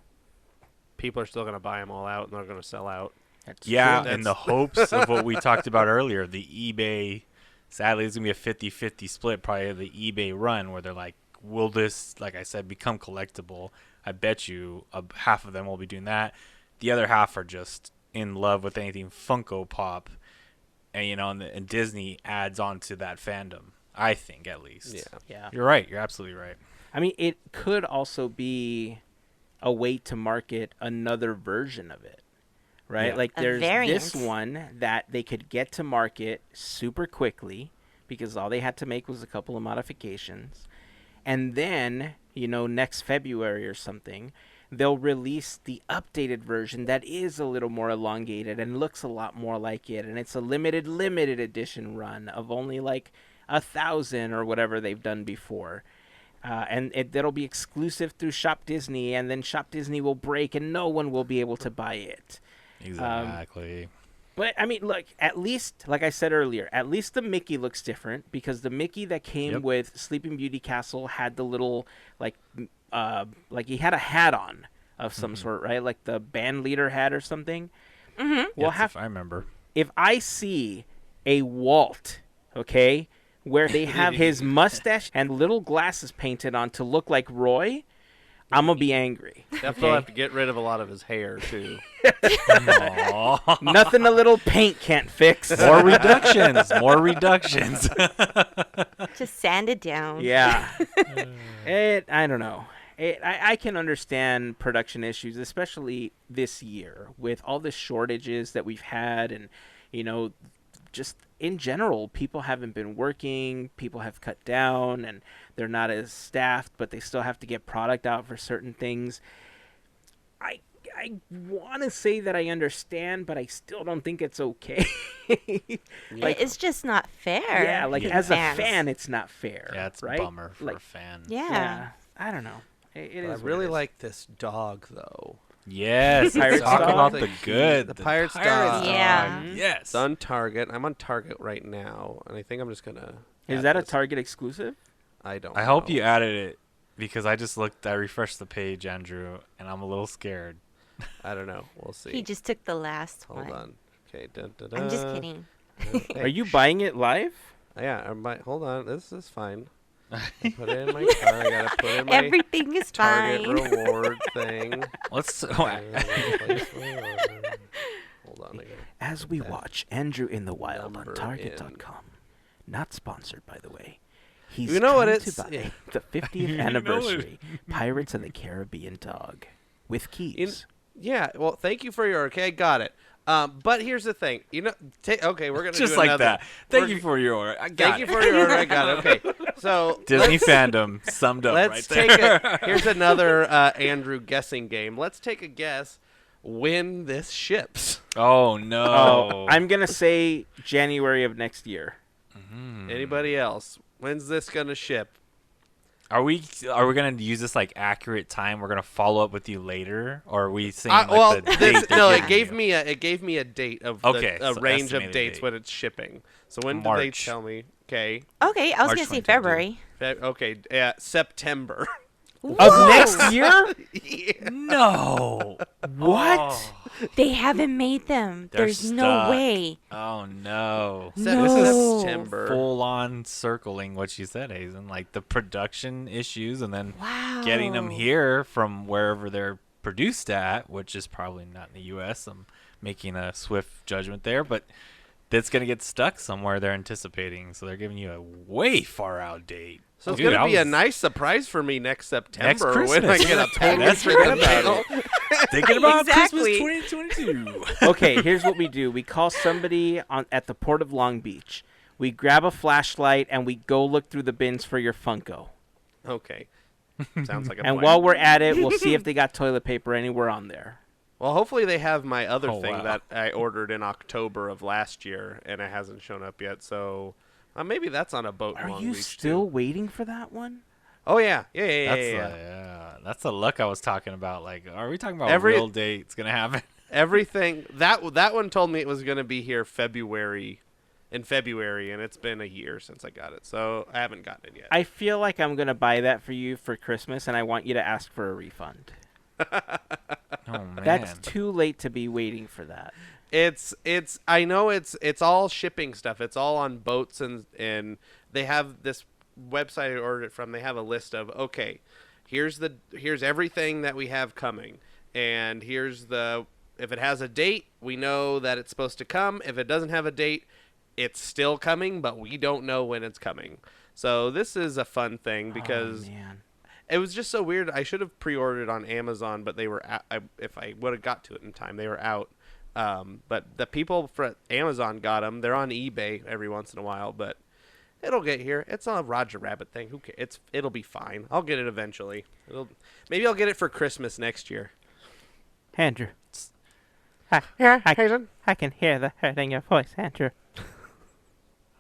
[SPEAKER 4] People are still going to buy them all out, and they're going to sell out.
[SPEAKER 2] That's
[SPEAKER 5] Yeah,
[SPEAKER 2] true.
[SPEAKER 5] and the hopes of what we talked about earlier, the eBay. Sadly, it's going to be a 50-50 split, probably the eBay run, where they're like, will this, like I said, become collectible? I bet you half of them will be doing that. The other half are just in love with anything Funko Pop, and and Disney adds on to that fandom. I think, at least.
[SPEAKER 2] Yeah.
[SPEAKER 5] You're right. You're absolutely right.
[SPEAKER 2] I mean, it could also be a way to market another version of it, right?
[SPEAKER 5] Yeah.
[SPEAKER 2] Like
[SPEAKER 3] A
[SPEAKER 2] there's this
[SPEAKER 3] variant.
[SPEAKER 2] one that they could get to market super quickly because all they had to make was a couple of modifications. And then, next February or something, they'll release the updated version that is a little more elongated and looks a lot more like it. And it's a limited edition run of only like 1,000 or whatever they've done before. And that'll be exclusive through Shop Disney, and then Shop Disney will break and no one will be able to buy it.
[SPEAKER 5] Exactly.
[SPEAKER 2] But, I mean, look, at least, like I said earlier, at least the Mickey looks different because the Mickey that came with Sleeping Beauty Castle had the little, like he had a hat on of some sort, right? Like the band leader hat or something.
[SPEAKER 3] Mm-hmm.
[SPEAKER 2] We'll
[SPEAKER 5] Yes,
[SPEAKER 2] have,
[SPEAKER 5] if I remember.
[SPEAKER 2] if I see a Walt, okay, where they have his mustache and little glasses painted on to look like Roy, I'm going to be angry.
[SPEAKER 4] Definitely have to get rid of a lot of his hair, too.
[SPEAKER 5] Aw.
[SPEAKER 2] Nothing a little paint can't fix.
[SPEAKER 5] More reductions. More reductions.
[SPEAKER 3] Just sand it down.
[SPEAKER 2] Yeah. I don't know. I can understand production issues, especially this year with all the shortages that we've had and, just in general, people haven't been working, people have cut down, and they're not as staffed, but they still have to get product out for certain things. I want to say that I understand, but I still don't think it's okay.
[SPEAKER 3] It's just not fair.
[SPEAKER 2] Yeah, like
[SPEAKER 3] to
[SPEAKER 2] as
[SPEAKER 3] fans.
[SPEAKER 2] a fan, it's not fair.
[SPEAKER 5] Yeah, it's
[SPEAKER 2] right?
[SPEAKER 5] a bummer for
[SPEAKER 2] like,
[SPEAKER 5] a fan.
[SPEAKER 3] Yeah.
[SPEAKER 2] I don't know. It
[SPEAKER 4] I
[SPEAKER 2] is. what
[SPEAKER 4] really
[SPEAKER 2] it is.
[SPEAKER 4] like this dog, though.
[SPEAKER 5] Yes.
[SPEAKER 2] Pirates
[SPEAKER 5] Talk
[SPEAKER 2] dog?
[SPEAKER 5] about the good.
[SPEAKER 4] The Pirates dog.
[SPEAKER 3] Yeah.
[SPEAKER 5] Yes.
[SPEAKER 4] It's on Target. I'm on Target right now, and I think I'm just going to...
[SPEAKER 2] Is that a Target exclusive?
[SPEAKER 4] I don't
[SPEAKER 5] I hope
[SPEAKER 4] know.
[SPEAKER 5] you added it because I refreshed the page, Andrew, and I'm a little scared.
[SPEAKER 4] I don't know. We'll see.
[SPEAKER 3] He just took the last
[SPEAKER 4] Hold
[SPEAKER 3] one.
[SPEAKER 4] on. Okay.
[SPEAKER 3] I'm just kidding.
[SPEAKER 2] Are you buying it live?
[SPEAKER 4] Yeah. Hold on. This is fine. I put it in my cart. I got to put it in my
[SPEAKER 3] Everything is
[SPEAKER 4] Target
[SPEAKER 3] fine.
[SPEAKER 4] reward thing.
[SPEAKER 5] Let's.
[SPEAKER 4] Hold on. I gotta-
[SPEAKER 2] As we watch Andrew in the Wild on
[SPEAKER 4] Number
[SPEAKER 2] Target.com. Not sponsored, by the way. He's
[SPEAKER 4] You know what
[SPEAKER 2] trying
[SPEAKER 4] it's-
[SPEAKER 2] to buy
[SPEAKER 4] yeah.
[SPEAKER 2] the 50th
[SPEAKER 5] You know it.
[SPEAKER 2] anniversary Pirates of the Caribbean dog with keys.
[SPEAKER 4] Yeah. Well, thank you for your... Okay, I got it. But here's the thing. Okay, we're going to
[SPEAKER 5] Just
[SPEAKER 4] do
[SPEAKER 5] like
[SPEAKER 4] another.
[SPEAKER 5] that. Thank
[SPEAKER 4] we're-
[SPEAKER 5] you for your order. I
[SPEAKER 4] Thank
[SPEAKER 5] got
[SPEAKER 4] you
[SPEAKER 5] it.
[SPEAKER 4] for your order. I got it. Okay. So
[SPEAKER 5] Disney
[SPEAKER 4] let's-
[SPEAKER 5] fandom summed up right
[SPEAKER 4] Let's
[SPEAKER 5] there.
[SPEAKER 4] take it. Here's another Andrew guessing game. Let's take a guess when this ships.
[SPEAKER 5] Oh no.
[SPEAKER 2] I'm going to say January of next year.
[SPEAKER 4] Anybody else? When's this gonna ship?
[SPEAKER 5] Are we gonna use this like accurate time? We're gonna follow up with you later, or are we saying
[SPEAKER 4] Well,
[SPEAKER 5] the date? they're
[SPEAKER 4] it
[SPEAKER 5] giving
[SPEAKER 4] gave me a date of
[SPEAKER 5] Okay,
[SPEAKER 4] a
[SPEAKER 5] so
[SPEAKER 4] range of
[SPEAKER 5] estimated
[SPEAKER 4] dates
[SPEAKER 5] date.
[SPEAKER 4] when it's shipping. So when did they
[SPEAKER 5] March.
[SPEAKER 4] tell me? Okay,
[SPEAKER 3] Okay, I was
[SPEAKER 5] March
[SPEAKER 3] going to say
[SPEAKER 5] 2022.
[SPEAKER 3] February.
[SPEAKER 4] okay, September.
[SPEAKER 2] Of next year?
[SPEAKER 4] Yeah.
[SPEAKER 5] No.
[SPEAKER 2] What?
[SPEAKER 5] Oh,
[SPEAKER 3] They haven't made them.
[SPEAKER 5] They're
[SPEAKER 3] There's no
[SPEAKER 5] stuck.
[SPEAKER 3] way.
[SPEAKER 5] oh no.
[SPEAKER 3] No.
[SPEAKER 4] September.
[SPEAKER 5] Full on circling what you said, Hazen. Like the production issues, and then
[SPEAKER 3] Wow.
[SPEAKER 5] getting them here from wherever they're produced at, which is probably not in the U.S. I'm making a swift judgment there, but that's gonna get stuck somewhere they're anticipating. So they're giving you a way far out date.
[SPEAKER 4] So it's
[SPEAKER 5] Dude,
[SPEAKER 4] gonna
[SPEAKER 5] I
[SPEAKER 4] be a
[SPEAKER 5] was-
[SPEAKER 4] nice surprise for me next September when I
[SPEAKER 5] Christmas.
[SPEAKER 4] get a totally
[SPEAKER 5] That's
[SPEAKER 4] forget
[SPEAKER 5] right.
[SPEAKER 4] about it.
[SPEAKER 5] Thinking about
[SPEAKER 3] Exactly.
[SPEAKER 5] Christmas 2022.
[SPEAKER 2] Okay, here's what we do. We call somebody at the Port of Long Beach. We grab a flashlight and we go look through the bins for your Funko.
[SPEAKER 4] Okay, sounds like a
[SPEAKER 2] And
[SPEAKER 4] plan.
[SPEAKER 2] while we're at it, we'll see if they got toilet paper anywhere on there.
[SPEAKER 4] Well, hopefully they have my other
[SPEAKER 5] Oh,
[SPEAKER 4] thing
[SPEAKER 5] wow.
[SPEAKER 4] that I ordered in October of last year, and it hasn't shown up yet. So maybe that's on a boat. in
[SPEAKER 2] Are
[SPEAKER 4] Long
[SPEAKER 2] you
[SPEAKER 4] Beach,
[SPEAKER 2] still
[SPEAKER 4] too.
[SPEAKER 2] waiting for that one?
[SPEAKER 4] Oh yeah.
[SPEAKER 5] That's the luck I was talking about. Like, are we talking about
[SPEAKER 4] Every-
[SPEAKER 5] real dates gonna happen?
[SPEAKER 4] Everything that one told me it was going to be here in February, and it's been a year since I got it, so I haven't gotten it yet.
[SPEAKER 2] I feel like I'm going to buy that for you for Christmas, and I want you to ask for a refund.
[SPEAKER 5] Oh man,
[SPEAKER 2] That's too late to be waiting for that.
[SPEAKER 4] It's I know it's all shipping stuff. It's all on boats, and they have this website I ordered it from. They have a list of, okay, here's everything that we have coming, and here's the if it has a date, we know that it's supposed to come. If it doesn't have a date, it's still coming, but we don't know when it's coming. So this is a fun thing because it was just so weird. I should have pre-ordered on Amazon, but they were if I would have got to it in time, they were out. But the people for Amazon got them. They're on eBay every once in a while, but it'll get here. It's a Roger Rabbit thing. Who cares? It'll be fine. I'll get it eventually. Maybe I'll get it for Christmas next year.
[SPEAKER 2] Andrew.
[SPEAKER 4] Yeah, Heyzen?
[SPEAKER 2] I can hear the hurt in your voice, Andrew.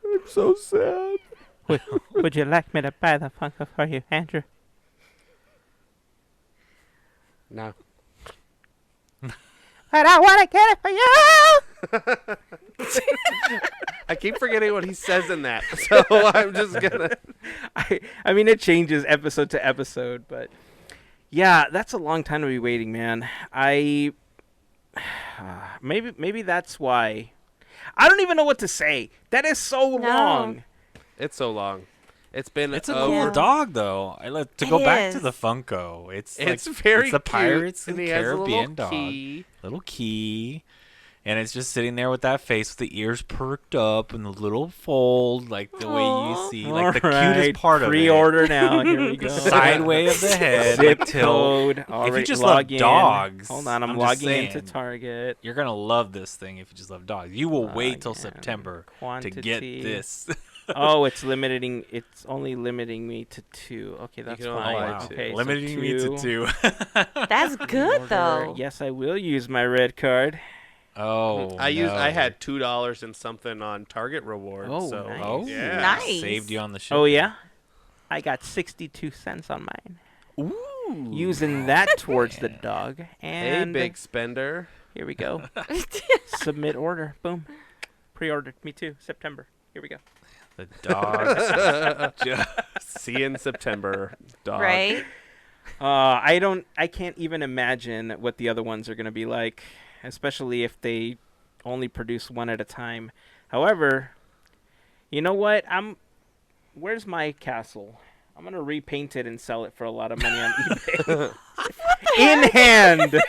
[SPEAKER 2] I'm so sad. Would you like me to buy the Funko for you, Andrew?
[SPEAKER 4] No.
[SPEAKER 2] But I want to get it for you!
[SPEAKER 4] I keep forgetting what he says in that, so I'm just gonna.
[SPEAKER 2] I mean, it changes episode to episode, but yeah, that's a long time to be waiting, man. Maybe that's why. I don't even know what to say. That is so long.
[SPEAKER 4] It's so long. It's been.
[SPEAKER 5] It's a cool dog, though. I like to go back to the Funko. It's
[SPEAKER 4] very
[SPEAKER 5] it's the Pirates
[SPEAKER 4] cute,
[SPEAKER 5] of
[SPEAKER 4] and
[SPEAKER 5] the
[SPEAKER 4] he has a
[SPEAKER 5] Caribbean
[SPEAKER 4] little
[SPEAKER 5] dog,
[SPEAKER 4] key.
[SPEAKER 5] little key, and it's just sitting there with that face, with the ears perked up and the little fold, like the way you see, like the cutest part of it.
[SPEAKER 2] Pre-order now. Here we go.
[SPEAKER 5] Side way of the head,
[SPEAKER 2] Zip
[SPEAKER 5] like tilt.
[SPEAKER 2] code.
[SPEAKER 5] If you just
[SPEAKER 2] log
[SPEAKER 5] love
[SPEAKER 2] in.
[SPEAKER 5] dogs,
[SPEAKER 2] Hold on, I'm
[SPEAKER 5] just
[SPEAKER 2] logging
[SPEAKER 5] saying,
[SPEAKER 2] into Target.
[SPEAKER 5] You're gonna love this thing if you just love dogs. You will wait till September to get
[SPEAKER 2] Quantity.
[SPEAKER 5] this.
[SPEAKER 2] Oh, it's limiting. It's only limiting me to 2. Okay, that's
[SPEAKER 4] can only
[SPEAKER 2] fine.
[SPEAKER 4] buy
[SPEAKER 5] wow.
[SPEAKER 4] two.
[SPEAKER 2] Okay, so
[SPEAKER 5] Limiting me to 2.
[SPEAKER 3] That's good,
[SPEAKER 2] Order.
[SPEAKER 3] though.
[SPEAKER 2] Yes, I will use my red card.
[SPEAKER 5] Oh,
[SPEAKER 4] I had $2 and something on Target rewards.
[SPEAKER 2] Oh,
[SPEAKER 4] so
[SPEAKER 2] nice.
[SPEAKER 5] Oh,
[SPEAKER 4] yeah.
[SPEAKER 3] Nice.
[SPEAKER 5] Saved you on the show.
[SPEAKER 2] Oh yeah, I got 62 cents on mine.
[SPEAKER 5] Ooh.
[SPEAKER 2] Using that towards the dog.
[SPEAKER 4] Hey,
[SPEAKER 2] And
[SPEAKER 4] big spender.
[SPEAKER 2] here we go. Submit order. Boom. Pre-ordered. Me too. September. Here we go.
[SPEAKER 5] The dog.
[SPEAKER 4] See you in September, dog.
[SPEAKER 3] Right?
[SPEAKER 2] I can't even imagine what the other ones are going to be like, especially if they only produce one at a time. However, you know what? Where's my castle? I'm going to repaint it and sell it for a lot of money on eBay. In hand.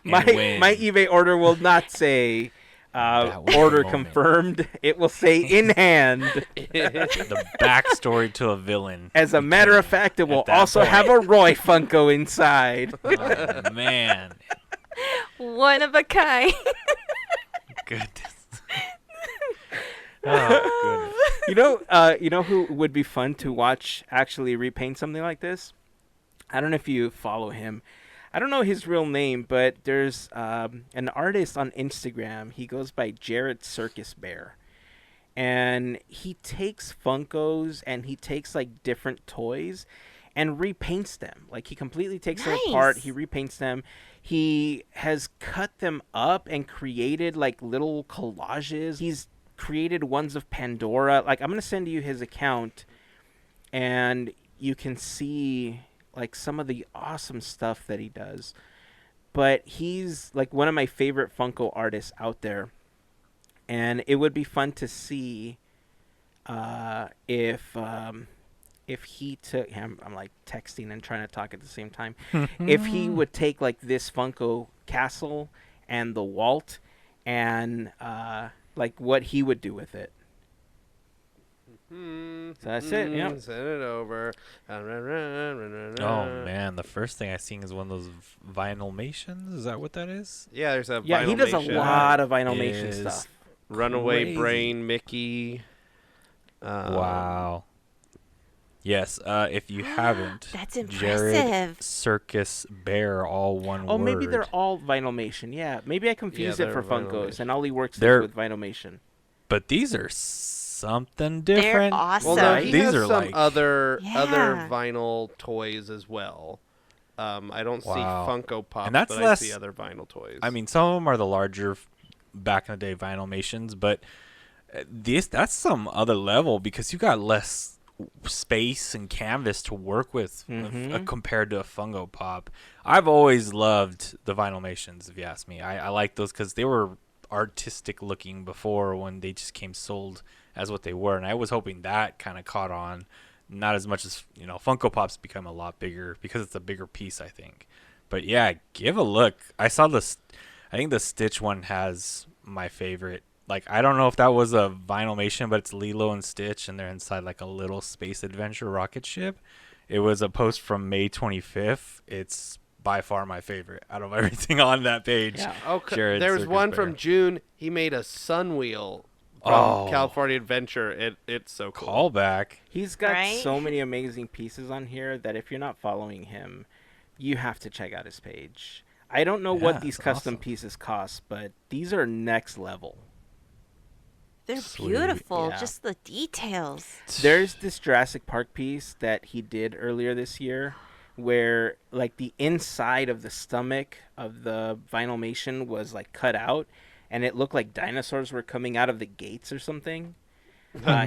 [SPEAKER 2] my eBay order will not say
[SPEAKER 5] That was
[SPEAKER 2] order
[SPEAKER 5] the moment.
[SPEAKER 2] confirmed. It will say in hand.
[SPEAKER 5] The backstory to a villain.
[SPEAKER 2] As a matter of fact, it
[SPEAKER 5] At
[SPEAKER 2] will
[SPEAKER 5] that
[SPEAKER 2] also have a Roy Funko inside.
[SPEAKER 5] Oh, man.
[SPEAKER 3] One of a kind.
[SPEAKER 5] Goodness. Oh,
[SPEAKER 2] You know who would be fun to watch actually repaint something like this? I don't know if you follow him. I don't know his real name, but there's an artist on Instagram. He goes by Jared Circus Bear. And he takes Funkos and he takes like different toys and repaints them. Like he completely takes them apart.
[SPEAKER 3] Nice.
[SPEAKER 2] He repaints them. He has cut them up and created like little collages. He's created ones of Pandora. Like I'm going to send you his account and you can see like some of the awesome stuff that he does. But he's like one of my favorite Funko artists out there. And it would be fun to see if he took... I'm like texting and trying to talk at the same time. If he would take like this Funko castle and the Walt and like what he would do with it. So that's it. Yep.
[SPEAKER 4] Send it over.
[SPEAKER 5] Oh, man. The first thing I seen is one of those vinylmations. Is that what that is?
[SPEAKER 4] Yeah, there's a
[SPEAKER 2] Yeah, he does a
[SPEAKER 4] Vinylmation.
[SPEAKER 2] lot of Vinylmation
[SPEAKER 5] Is
[SPEAKER 2] stuff.
[SPEAKER 4] Runaway
[SPEAKER 5] crazy.
[SPEAKER 4] Brain Mickey.
[SPEAKER 5] Wow. Yes, if you haven't,
[SPEAKER 3] That's
[SPEAKER 5] Jared
[SPEAKER 3] impressive.
[SPEAKER 5] Circus Bear, all one
[SPEAKER 2] Oh,
[SPEAKER 5] word.
[SPEAKER 2] maybe they're all Vinylmation. Yeah, maybe I confuse it
[SPEAKER 4] they're
[SPEAKER 2] for Funkos,
[SPEAKER 4] Vinylmation.
[SPEAKER 2] and all he works
[SPEAKER 5] They're-
[SPEAKER 2] with Vinylmation.
[SPEAKER 5] But these are something
[SPEAKER 3] They're
[SPEAKER 5] different.
[SPEAKER 3] awesome.
[SPEAKER 4] Well, no,
[SPEAKER 2] Right?
[SPEAKER 4] he
[SPEAKER 5] These
[SPEAKER 4] has
[SPEAKER 5] are
[SPEAKER 4] some
[SPEAKER 5] like-
[SPEAKER 4] other
[SPEAKER 3] Yeah.
[SPEAKER 4] vinyl toys as well. I don't see
[SPEAKER 5] Wow.
[SPEAKER 4] Funko Pops,
[SPEAKER 5] And that's
[SPEAKER 4] but
[SPEAKER 5] less-
[SPEAKER 4] I see other vinyl toys.
[SPEAKER 5] I mean, some of them are the larger, back in the day, Vinylmations, but that's some other level because you got less space and canvas to work with
[SPEAKER 2] Mhm.
[SPEAKER 5] compared to a Funko Pop. I've always loved the Vinylmations, if you ask me. I like those because they were artistic looking before when they just came sold as what they were, and I was hoping that kind of caught on, not as much as Funko Pop's become a lot bigger because it's a bigger piece, I think. But yeah, give a look. I saw this. I think the Stitch one has my favorite. Like, I don't know if that was a Vinylmation, but it's Lilo and Stitch, and they're inside like a little space adventure rocket ship. It was a post from May 25th. It's by far my favorite out of everything on that page.
[SPEAKER 2] Yeah.
[SPEAKER 4] Okay.
[SPEAKER 5] Jared
[SPEAKER 4] There was
[SPEAKER 5] Circus
[SPEAKER 4] one
[SPEAKER 5] Bear.
[SPEAKER 4] from June. He made a sun wheel from
[SPEAKER 5] Oh.
[SPEAKER 4] California Adventure. It's so cool.
[SPEAKER 5] Callback.
[SPEAKER 2] He's got
[SPEAKER 3] Right?
[SPEAKER 2] so many amazing pieces on here that if you're not following him, you have to check out his page. I don't know
[SPEAKER 5] Yeah,
[SPEAKER 2] what these
[SPEAKER 5] it's
[SPEAKER 2] custom
[SPEAKER 5] awesome.
[SPEAKER 2] pieces cost, but these are next level.
[SPEAKER 3] They're
[SPEAKER 5] Sweet.
[SPEAKER 3] beautiful.
[SPEAKER 2] Yeah.
[SPEAKER 3] Just the details.
[SPEAKER 2] There's this Jurassic Park piece that he did earlier this year where like the inside of the stomach of the Vinylmation was like cut out and it looked like dinosaurs were coming out of the gates or something.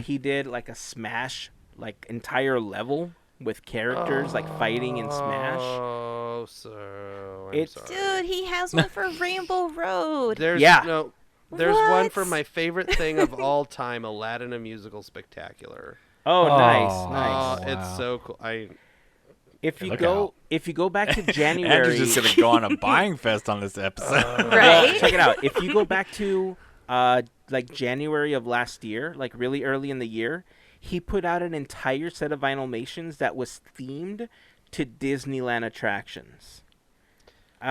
[SPEAKER 2] He did like a Smash like entire level with characters like fighting in Smash.
[SPEAKER 4] Oh, so I'm
[SPEAKER 2] It's-
[SPEAKER 4] sorry.
[SPEAKER 3] Dude, he has one for Rainbow Road.
[SPEAKER 4] There's
[SPEAKER 2] Yeah.
[SPEAKER 4] There's one
[SPEAKER 3] What?
[SPEAKER 4] for my favorite thing of all time, Aladdin: A Musical Spectacular.
[SPEAKER 2] Oh,
[SPEAKER 5] Oh,
[SPEAKER 2] nice.
[SPEAKER 4] Oh,
[SPEAKER 5] wow.
[SPEAKER 4] it's so cool.
[SPEAKER 2] If you
[SPEAKER 5] Look
[SPEAKER 2] go
[SPEAKER 5] out.
[SPEAKER 2] if you go back to January,
[SPEAKER 5] Andrew's just gonna go on a buying fest on this episode.
[SPEAKER 2] Well,
[SPEAKER 3] Right?
[SPEAKER 2] check it out. If you go back to like January of last year, like really early in the year, he put out an entire set of Vinylmations that was themed to Disneyland attractions.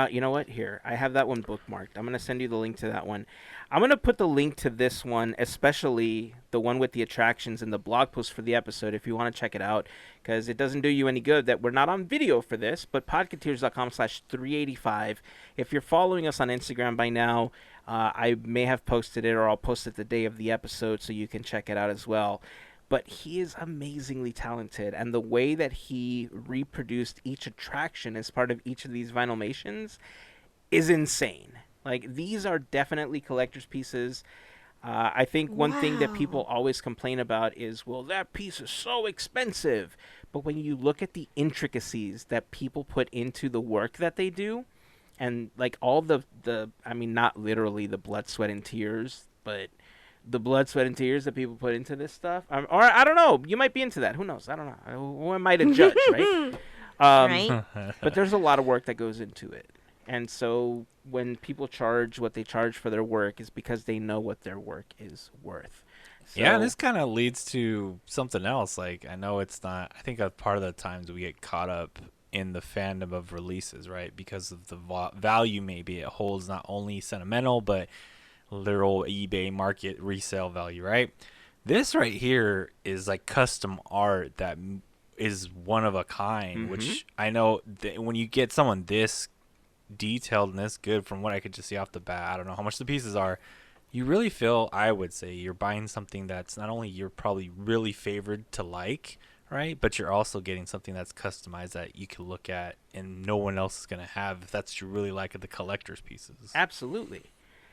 [SPEAKER 2] You know what? Here, I have that one bookmarked. I'm going to send you the link to that one. I'm going to put the link to this one, especially the one with the attractions in the blog post for the episode if you want to check it out, because it doesn't do you any good that we're not on video for this, but podketeers.com/385. If you're following us on Instagram by now, I may have posted it or I'll post it the day of the episode so you can check it out as well. But he is amazingly talented, and the way that he reproduced each attraction as part of each of these Vinylmations is insane. Like, these are definitely collector's pieces. I think one thing that people
[SPEAKER 3] Wow.
[SPEAKER 2] always complain about is, well, that piece is so expensive. But when you look at the intricacies that people put into the work that they do, and like all the I mean, not literally the blood, sweat, and tears, but the blood, sweat, and tears that people put into this stuff. Or I don't know. You might be into that. Who knows? I don't know. Who am I to judge, right?
[SPEAKER 3] Right?
[SPEAKER 2] But there's a lot of work that goes into it. And so when people charge what they charge for their work is because they know what their work is worth. So,
[SPEAKER 5] Yeah, this kind of leads to something else. Like, I know it's not. I think a part of the times we get caught up in the fandom of releases, right? Because of the value maybe it holds, not only sentimental but literal eBay market resale value, right? This right here is like custom art that is one of a kind, which I know when you get someone this detailed and this good, from what I could just see off the bat, I don't know how much the pieces are, you really feel, I would say, you're buying something that's not only you're probably really favored to like, right, but you're also getting something that's customized that you can look at and no one else is going to have if that's what you really like of the collector's pieces.
[SPEAKER 2] Absolutely.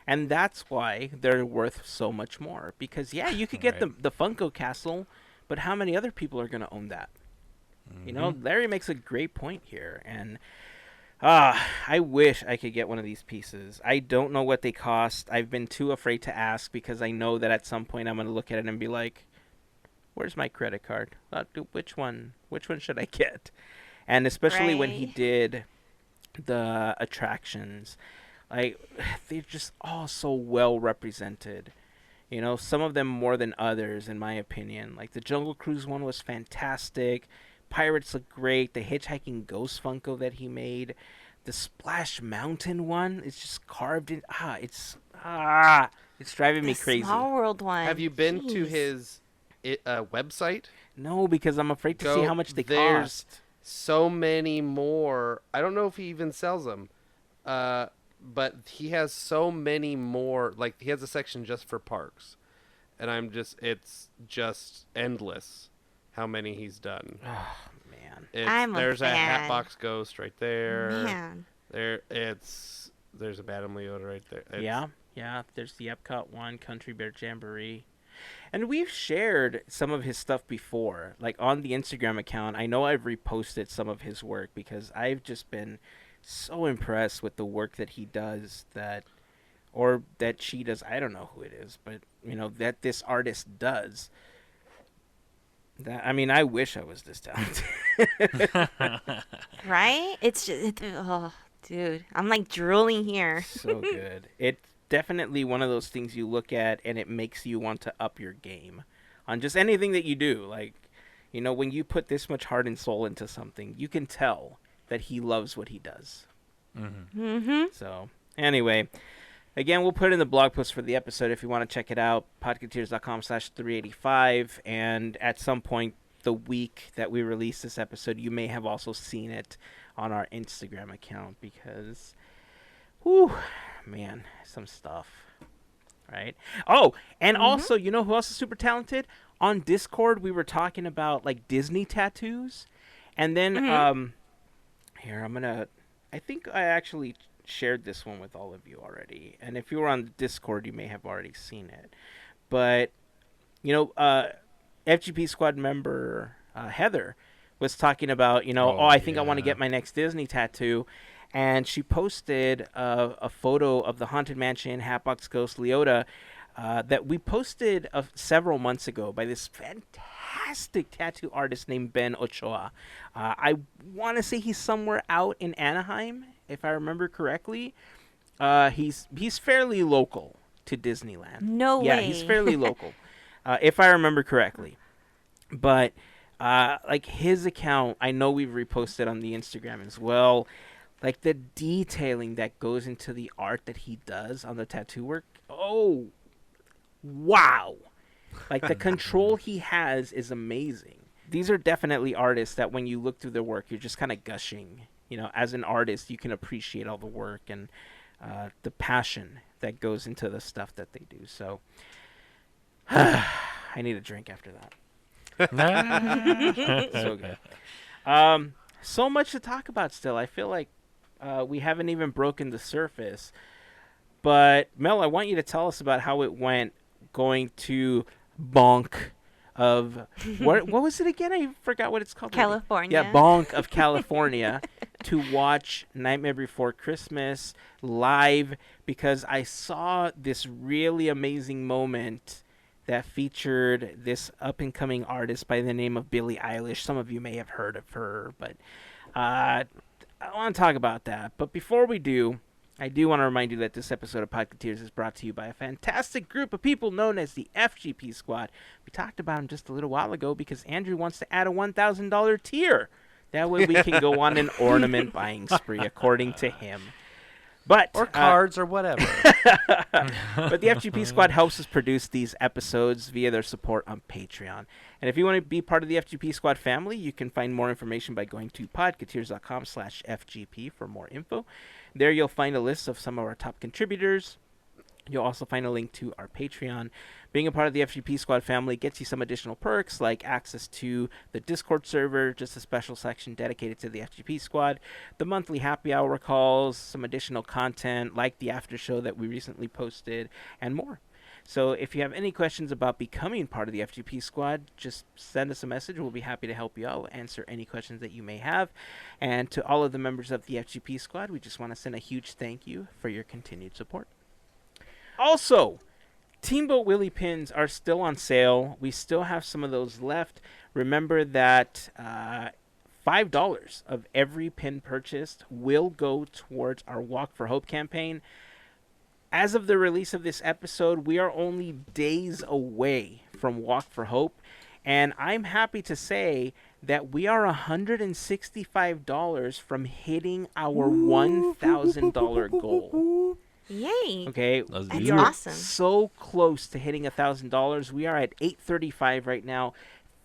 [SPEAKER 2] And that's why they're worth so much more. Because, yeah, you could get
[SPEAKER 5] Right.
[SPEAKER 2] the Funko Castle, but how many other people are going to own that? You know, Larry makes a great point here. And I wish I could get one of these pieces. I don't know what they cost. I've been too afraid to ask because I know that at some point I'm going to look at it and be like, where's my credit card? Which one should I get? And especially when he
[SPEAKER 3] Right.
[SPEAKER 2] did the attractions, like, they're just all so well represented. You know, some of them more than others, in my opinion. Like, the Jungle Cruise one was fantastic. Pirates look great. The Hitchhiking Ghost Funko that he made. The Splash Mountain one is just carved in. It's driving me
[SPEAKER 3] The
[SPEAKER 2] crazy.
[SPEAKER 3] Small World one.
[SPEAKER 4] Have you been to
[SPEAKER 3] Jeez.
[SPEAKER 4] his website?
[SPEAKER 2] No, because I'm afraid to see how much they
[SPEAKER 4] there's
[SPEAKER 2] cost.
[SPEAKER 4] so many more. I don't know if he even sells them. But he has so many more. Like, he has a section just for parks. And it's just endless how many he's done.
[SPEAKER 2] Oh, man.
[SPEAKER 3] I'm a
[SPEAKER 4] there's a
[SPEAKER 3] fan.
[SPEAKER 4] Hatbox Ghost right there.
[SPEAKER 3] Man.
[SPEAKER 4] There's a Madame Leota right there.
[SPEAKER 2] Yeah. There's the Epcot one, Country Bear Jamboree. And we've shared some of his stuff before, like on the Instagram account. I know I've reposted some of his work because I've just been so impressed with the work that he does that she does. I don't know who it is, but you know that this artist does. That, I mean, I wish I was this talented.
[SPEAKER 3] Right? It's just Dude, I'm like drooling here.
[SPEAKER 2] So good. It's definitely one of those things you look at and it makes you want to up your game on just anything that you do. Like, you know, when you put this much heart and soul into something, you can tell that he loves what he does.
[SPEAKER 3] Mm-hmm.
[SPEAKER 2] So, anyway, again, we'll put it in the blog post for the episode if you want to check it out, podketeers.com/385. And at some point the week that we release this episode, you may have also seen it on our Instagram account because, whew, man, some stuff, right? Oh, and also, you know who else is super talented? On Discord, we were talking about, like, Disney tattoos. And then, here, I think I actually shared this one with all of you already. And if you were on Discord, you may have already seen it. But, you know, FGP Squad member Heather was talking about, you know, I think I want to get my next Disney tattoo. And she posted a photo of the Haunted Mansion Hatbox Ghost Leota that we posted several months ago by this fantastic tattoo artist named Ben Ochoa. I want to say he's somewhere out in Anaheim, if I remember correctly. He's fairly local to Disneyland.
[SPEAKER 3] No
[SPEAKER 2] yeah,
[SPEAKER 3] way.
[SPEAKER 2] he's fairly local, if I remember correctly. But like his account, I know we've reposted on the Instagram as well. Like the detailing that goes into the art that he does on the tattoo work. Oh, wow. Like the control he has is amazing. These are definitely artists that when you look through their work, you're just kind of gushing. You know, as an artist, you can appreciate all the work and the passion that goes into the stuff that they do. So I need a drink after that. So good. So much to talk about still. I feel like we haven't even broken the surface. But Mel, I want you to tell us about how it went going to Bonk of what was it again? I forgot what it's called.
[SPEAKER 3] California.
[SPEAKER 2] Yeah, Bonk of California to watch Nightmare Before Christmas live because I saw this really amazing moment that featured this up-and-coming artist by the name of Billie Eilish. Some of you may have heard of her, but I want to talk about that. But before we do, I do want to remind you that this episode of Podketeers is brought to you by a fantastic group of people known as the FGP Squad. We talked about them just a little while ago because Andrew wants to add a $1,000 tier. That way we can go on an ornament buying spree, according to him. But
[SPEAKER 4] or cards or whatever.
[SPEAKER 2] But the FGP Squad helps us produce these episodes via their support on Patreon. And if you want to be part of the FGP Squad family, you can find more information by going to podketeers.com/FGP for more info. There you'll find a list of some of our top contributors. You'll also find a link to our Patreon. Being a part of the FGP Squad family gets you some additional perks like access to the Discord server, just a special section dedicated to the FGP Squad, the monthly happy hour calls, some additional content like the after show that we recently posted, and more. So if you have any questions about becoming part of the FGP Squad, just send us a message. We'll be happy to help you out, answer any questions that you may have. And to all of the members of the FGP Squad, we just want to send a huge thank you for your continued support. Also, Teamboat Willie pins are still on sale. We still have some of those left. Remember that $5 of every pin purchased will go towards our Walk for Hope campaign. As of the release of this episode, we are only days away from Walk for Hope. And I'm happy to say that we are $165 from hitting our $1,000 goal.
[SPEAKER 3] Yay.
[SPEAKER 2] Okay,
[SPEAKER 3] That's
[SPEAKER 2] we are
[SPEAKER 3] awesome.
[SPEAKER 2] so close to hitting $1,000. We are at $835 right now.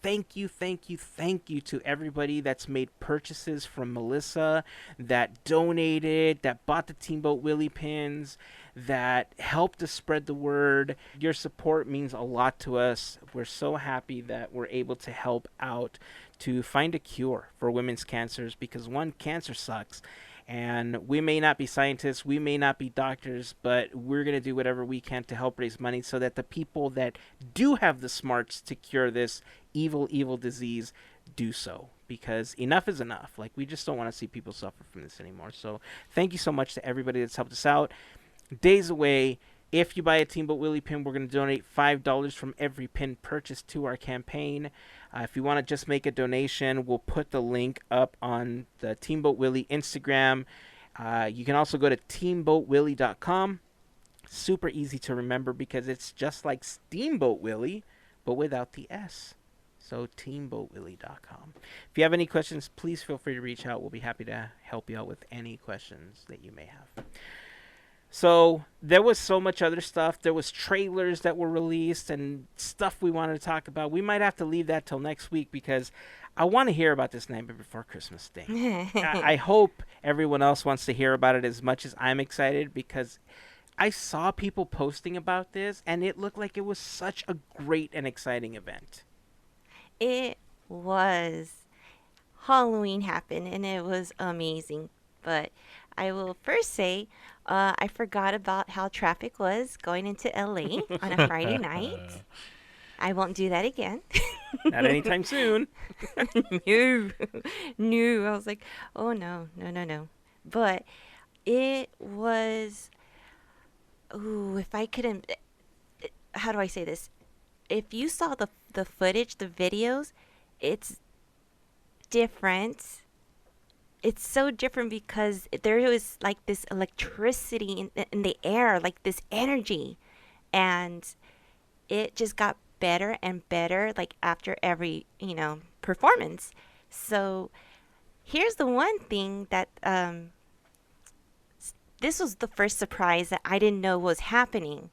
[SPEAKER 2] Thank you to everybody that's made purchases from Melissa, that donated, that bought the Teamboat Willie pins, that helped us spread the word. Your support means a lot to us. We're so happy that we're able to help out to find a cure for women's cancers because, one, cancer sucks. And we may not be scientists, we may not be doctors, but we're going to do whatever we can to help raise money so that the people that do have the smarts to cure this evil, evil disease do so. Because enough is enough. Like, we just don't want to see people suffer from this anymore. So thank you so much to everybody that's helped us out. Days away. If you buy a Teamboat Willie pin, we're going to donate $5 from every pin purchased to our campaign. If you want to just make a donation, we'll put the link up on the Teamboat Willie Instagram. You can also go to teamboatwillie.com. Super easy to remember because it's just like Steamboat Willie, but without the S. So teamboatwillie.com. If you have any questions, please feel free to reach out. We'll be happy to help you out with any questions that you may have. So there was so much other stuff. There was trailers that were released and stuff we wanted to talk about. We might have to leave that till next week because I want to hear about this Nightmare Before Christmas thing. I hope everyone else wants to hear about it as much as I'm excited because I saw people posting about this and it looked like it was such a great and exciting event.
[SPEAKER 3] It was. Halloween happened and it was amazing. But I will first say I forgot about how traffic was going into LA on a Friday night. I won't do that again.
[SPEAKER 2] Not anytime soon.
[SPEAKER 3] No. No. I was like, oh, no. But it was, if I couldn't, how do I say this? If you saw the footage, the videos, it's different. It's so different because there was like this electricity in the air, like this energy. And it just got better and better, like after every, performance. So here's the one thing that this was the first surprise that I didn't know was happening.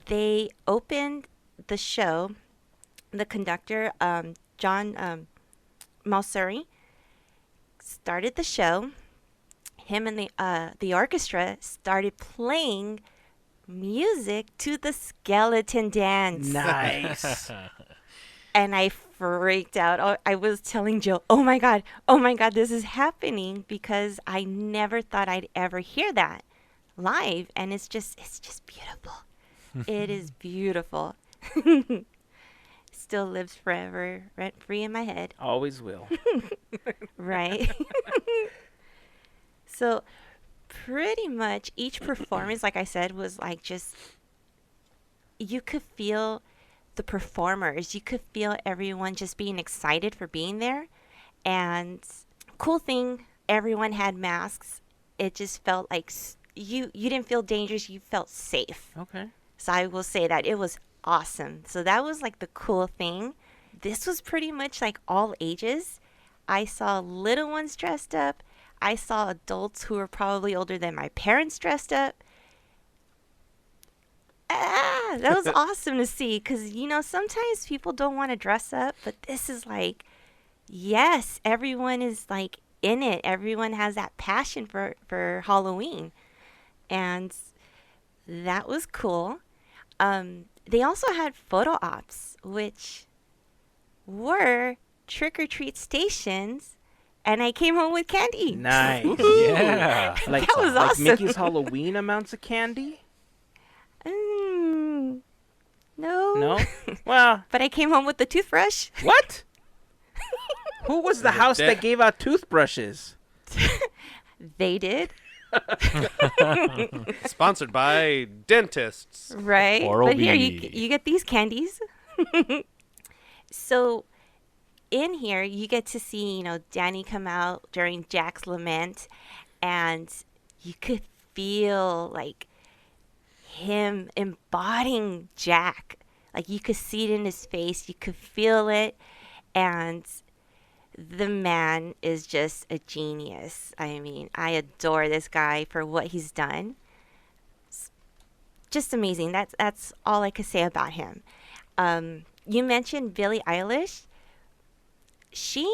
[SPEAKER 3] They opened the show, the conductor, John Malsuri, started the show. Him and the orchestra started playing music to the skeleton dance.
[SPEAKER 2] Nice.
[SPEAKER 3] And I freaked out. I was telling Jill, oh my God, this is happening because I never thought I'd ever hear that live. And it's just beautiful. It is beautiful. Still lives forever, rent free in my head.
[SPEAKER 2] Always will.
[SPEAKER 3] Right. So pretty much each performance, like I said, was like just, you could feel the performers. You could feel everyone just being excited for being there. And cool thing, everyone had masks. It just felt like you didn't feel dangerous. You felt safe.
[SPEAKER 2] Okay.
[SPEAKER 3] So I will say that it was awesome. So that was like the cool thing. This was pretty much like all ages. I saw little ones dressed up. I saw adults who were probably older than my parents dressed up. That was awesome to see because, sometimes people don't want to dress up, but this is like, yes, everyone is like in it. Everyone has that passion for Halloween. And that was cool. They also had photo ops, which were trick-or-treat stations, and I came home with candy.
[SPEAKER 2] Nice.
[SPEAKER 5] Yeah.
[SPEAKER 2] Like,
[SPEAKER 3] That was awesome.
[SPEAKER 2] Like Mickey's Halloween amounts of candy?
[SPEAKER 3] No.
[SPEAKER 2] No? Well,
[SPEAKER 3] But I came home with the toothbrush.
[SPEAKER 2] what? Who was the house that gave out toothbrushes?
[SPEAKER 3] They did.
[SPEAKER 4] Sponsored by dentists.
[SPEAKER 3] Right.
[SPEAKER 5] Oral
[SPEAKER 3] But here,
[SPEAKER 5] B.
[SPEAKER 3] you get these candies. So in here, you get to see, Danny come out during Jack's lament. And you could feel, like, him embodying Jack. Like, you could see it in his face. You could feel it. And the man is just a genius. I mean, I adore this guy for what he's done. It's just amazing. That's all I could say about him. You mentioned Billie Eilish. She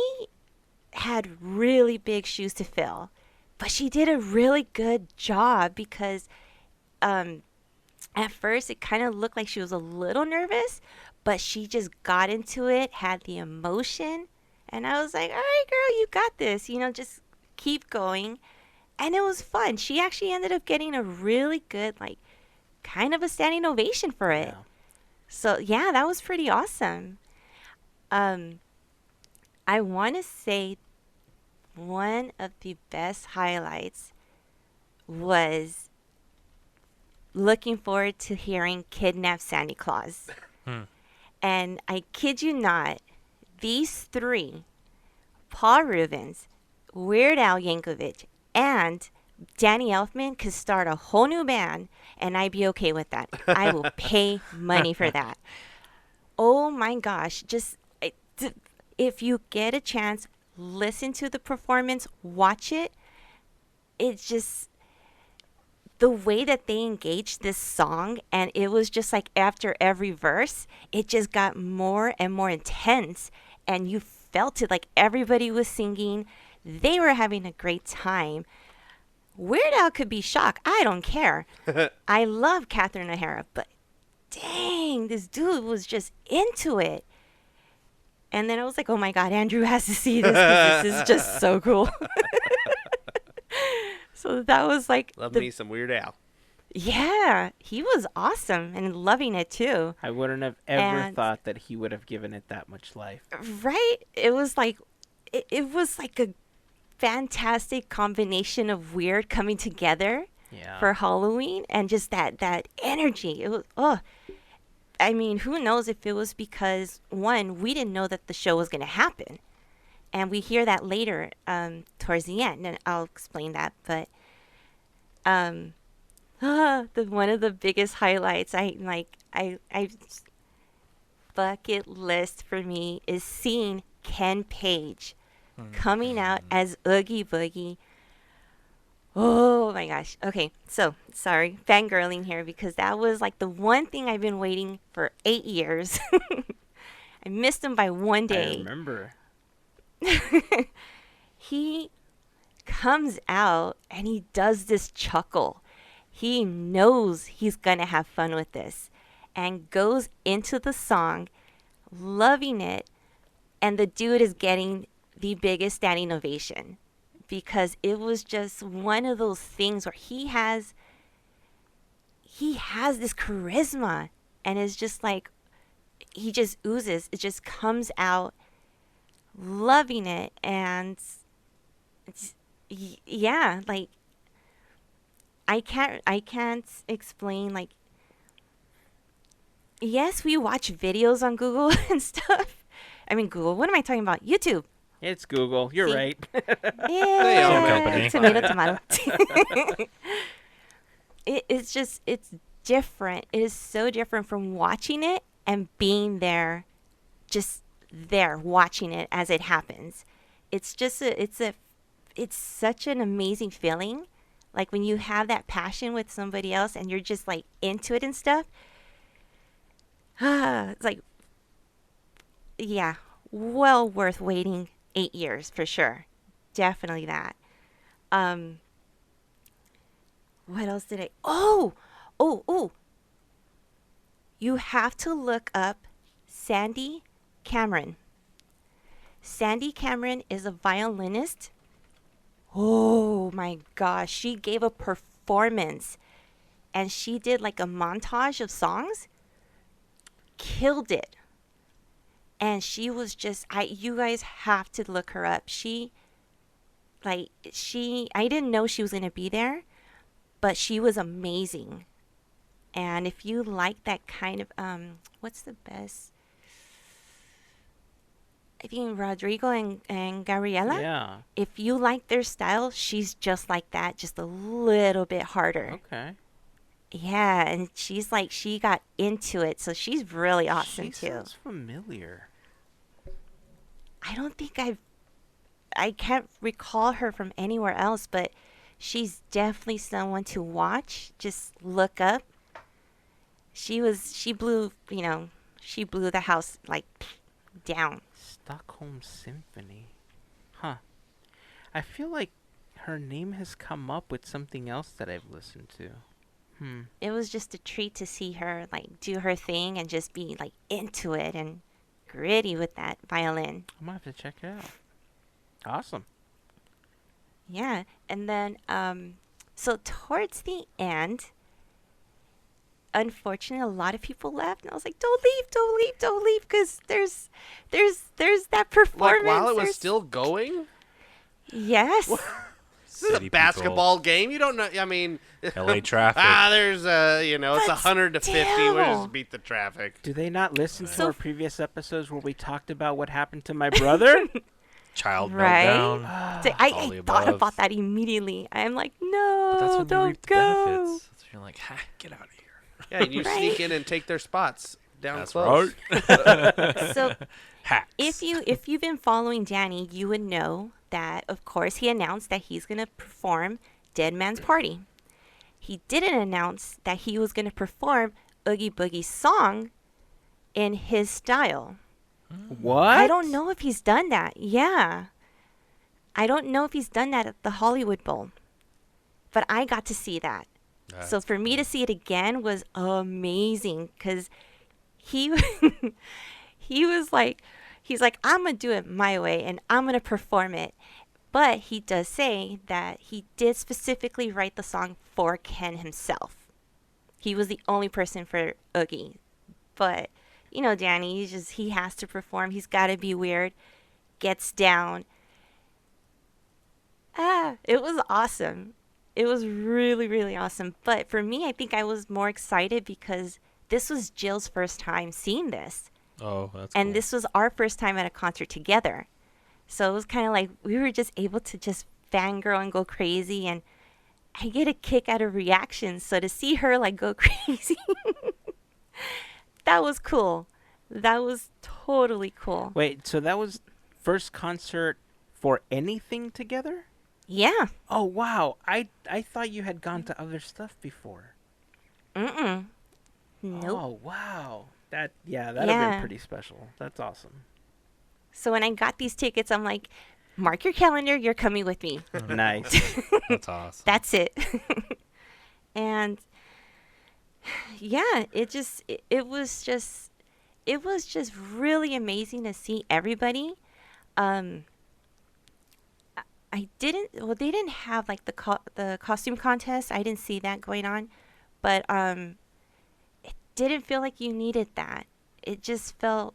[SPEAKER 3] had really big shoes to fill, but she did a really good job because at first it kind of looked like she was a little nervous, but she just got into it, had the emotion. And I was like, all right, girl, you got this. Just keep going. And it was fun. She actually ended up getting a really good, kind of a standing ovation for it.
[SPEAKER 2] Yeah.
[SPEAKER 3] So, yeah, that was pretty awesome. I want to say one of the best highlights was looking forward to hearing Kidnap Santa Claus. And I kid you not, these three, Paul Rubens, Weird Al Yankovic, and Danny Elfman could start a whole new band, and I'd be okay with that. I will pay money for that. Oh my gosh! If you get a chance, listen to the performance, watch it. It's just the way that they engaged this song, and it was just like after every verse, it just got more and more intense, and you felt it like everybody was singing. They were having a great time. Weird Al could be shocked. I don't care. I love Catherine O'Hara, but dang, this dude was just into it. And then I was like, oh my God, Andrew has to see this 'cause this is just so cool. So that was like,
[SPEAKER 4] Love me some Weird Al.
[SPEAKER 3] yeah, he was awesome and loving it too.
[SPEAKER 2] I wouldn't have ever
[SPEAKER 3] And-
[SPEAKER 2] thought that he would have given it that much life.
[SPEAKER 3] Right? It was like a fantastic combination of weird coming together
[SPEAKER 2] Yeah.
[SPEAKER 3] for Halloween, and just that energy. It was I mean, who knows if it was because, one, we didn't know that the show was going to happen, and we hear that later towards the end, and I'll explain that. But one of the biggest highlights I bucket list for me is seeing Ken Page coming out as Oogie Boogie. Oh my gosh. Okay, so sorry, fangirling here, because that was like the one thing I've been waiting for 8 years. I missed him by one
[SPEAKER 2] I
[SPEAKER 3] day.
[SPEAKER 2] remember.
[SPEAKER 3] He comes out and he does this chuckle. He knows he's gonna have fun with this, and goes into the song, loving it, and the dude is getting the biggest standing ovation, because it was just one of those things where he has this charisma, and it's just like he just oozes. It just comes out, loving it, and yeah, like I can't explain. Like, yes, we watch videos on Google and stuff. I mean, Google. What am I talking about? YouTube.
[SPEAKER 2] It's Google. You're
[SPEAKER 3] See?
[SPEAKER 2] right.
[SPEAKER 3] Yeah,
[SPEAKER 5] company.
[SPEAKER 3] tomato. It's different. It is so different from watching it and being there, just there watching it as it happens. It's just it's such an amazing feeling. Like when you have that passion with somebody else and you're just like into it and stuff. It's like, yeah, well worth waiting 8 years for sure. Definitely that. What else did I? Oh. You have to look up Sandy Cameron. Sandy Cameron is a violinist. Oh my gosh, she gave a performance, and she did like a montage of songs. Killed it. And she was just, you guys have to look her up. I didn't know she was going to be there, but she was amazing. And if you like that kind of, what's the best? I think Rodrigo and Gabriela.
[SPEAKER 2] Yeah.
[SPEAKER 3] If you like their style, she's just like that, just a little bit harder.
[SPEAKER 2] Okay.
[SPEAKER 3] Yeah, and she's like, she got into it, so she's really awesome
[SPEAKER 2] She
[SPEAKER 3] too.
[SPEAKER 2] sounds familiar.
[SPEAKER 3] I don't think I can't recall her from anywhere else, but she's definitely someone to watch. Just look up. She blew the house like down.
[SPEAKER 2] Stockholm Symphony. Huh. I feel like her name has come up with something else that I've listened to.
[SPEAKER 3] It was just a treat to see her like do her thing and just be like into it and gritty with that violin.
[SPEAKER 2] I'm gonna have to check it out. Awesome.
[SPEAKER 3] Yeah, and then so towards the end, unfortunately, a lot of people left, and I was like, "Don't leave, because there's that performance."
[SPEAKER 4] Like while it was
[SPEAKER 3] there's-
[SPEAKER 4] still going?
[SPEAKER 3] Yes.
[SPEAKER 4] This is a
[SPEAKER 5] City
[SPEAKER 4] basketball game. You don't know. I mean,
[SPEAKER 5] people, LA traffic.
[SPEAKER 4] there's it's
[SPEAKER 3] But
[SPEAKER 4] 100 to 50. We'll
[SPEAKER 3] still.
[SPEAKER 4] just beat the traffic.
[SPEAKER 2] Do they not listen to
[SPEAKER 3] So-
[SPEAKER 2] our previous episodes where we talked about what happened to my brother?
[SPEAKER 5] child
[SPEAKER 3] Right?
[SPEAKER 5] meltdown.
[SPEAKER 3] So
[SPEAKER 5] all
[SPEAKER 3] I
[SPEAKER 5] the
[SPEAKER 3] thought
[SPEAKER 5] above.
[SPEAKER 3] about that immediately. I'm like,
[SPEAKER 5] But
[SPEAKER 3] no,
[SPEAKER 5] that's when you
[SPEAKER 3] don't
[SPEAKER 5] reap the
[SPEAKER 3] go.
[SPEAKER 5] benefits. That's when you're like, ha, get out of here.
[SPEAKER 4] Yeah, and you
[SPEAKER 3] Right?
[SPEAKER 4] sneak in and take their spots down
[SPEAKER 5] That's
[SPEAKER 4] close.
[SPEAKER 5] right.
[SPEAKER 3] So
[SPEAKER 5] Hacks.
[SPEAKER 3] if you've been following Danny, you would know that of course he announced that he's gonna perform Dead Man's Party. He didn't announce that he was gonna perform Oogie Boogie's song in his style.
[SPEAKER 2] What?
[SPEAKER 3] I don't know if he's done that. Yeah. I don't know if he's done that at the Hollywood Bowl. But I got to see that. So for me to see it again was amazing because he he was like he's like, I'm gonna do it my way and I'm gonna perform it. But he does say that he did specifically write the song for Ken himself. He was the only person for Oogie. But you know, Danny, he has to perform. He's got to be weird. Gets down. It was awesome. It was really, really awesome. But for me, I think I was more excited because this was Jill's first time seeing this.
[SPEAKER 5] Oh, that's
[SPEAKER 3] And
[SPEAKER 5] cool.
[SPEAKER 3] this was our first time at a concert together. So it was kind of like we were just able to just fangirl and go crazy. And I get a kick out of reactions. So to see her like go crazy, that was cool. That was totally cool.
[SPEAKER 2] Wait, so that was first concert for anything together?
[SPEAKER 3] Yeah.
[SPEAKER 2] Oh, wow. I thought you had gone to other stuff before.
[SPEAKER 3] Nope.
[SPEAKER 2] Oh, wow. That'd have been
[SPEAKER 3] Yeah.
[SPEAKER 2] pretty special. That's awesome.
[SPEAKER 3] So when I got these tickets, I'm like, mark your calendar. You're coming with me.
[SPEAKER 2] Nice.
[SPEAKER 5] That's awesome.
[SPEAKER 3] That's it. And yeah, it was just really amazing to see everybody. They didn't have like the costume contest. I didn't see that going on, but it didn't feel like you needed that. It just felt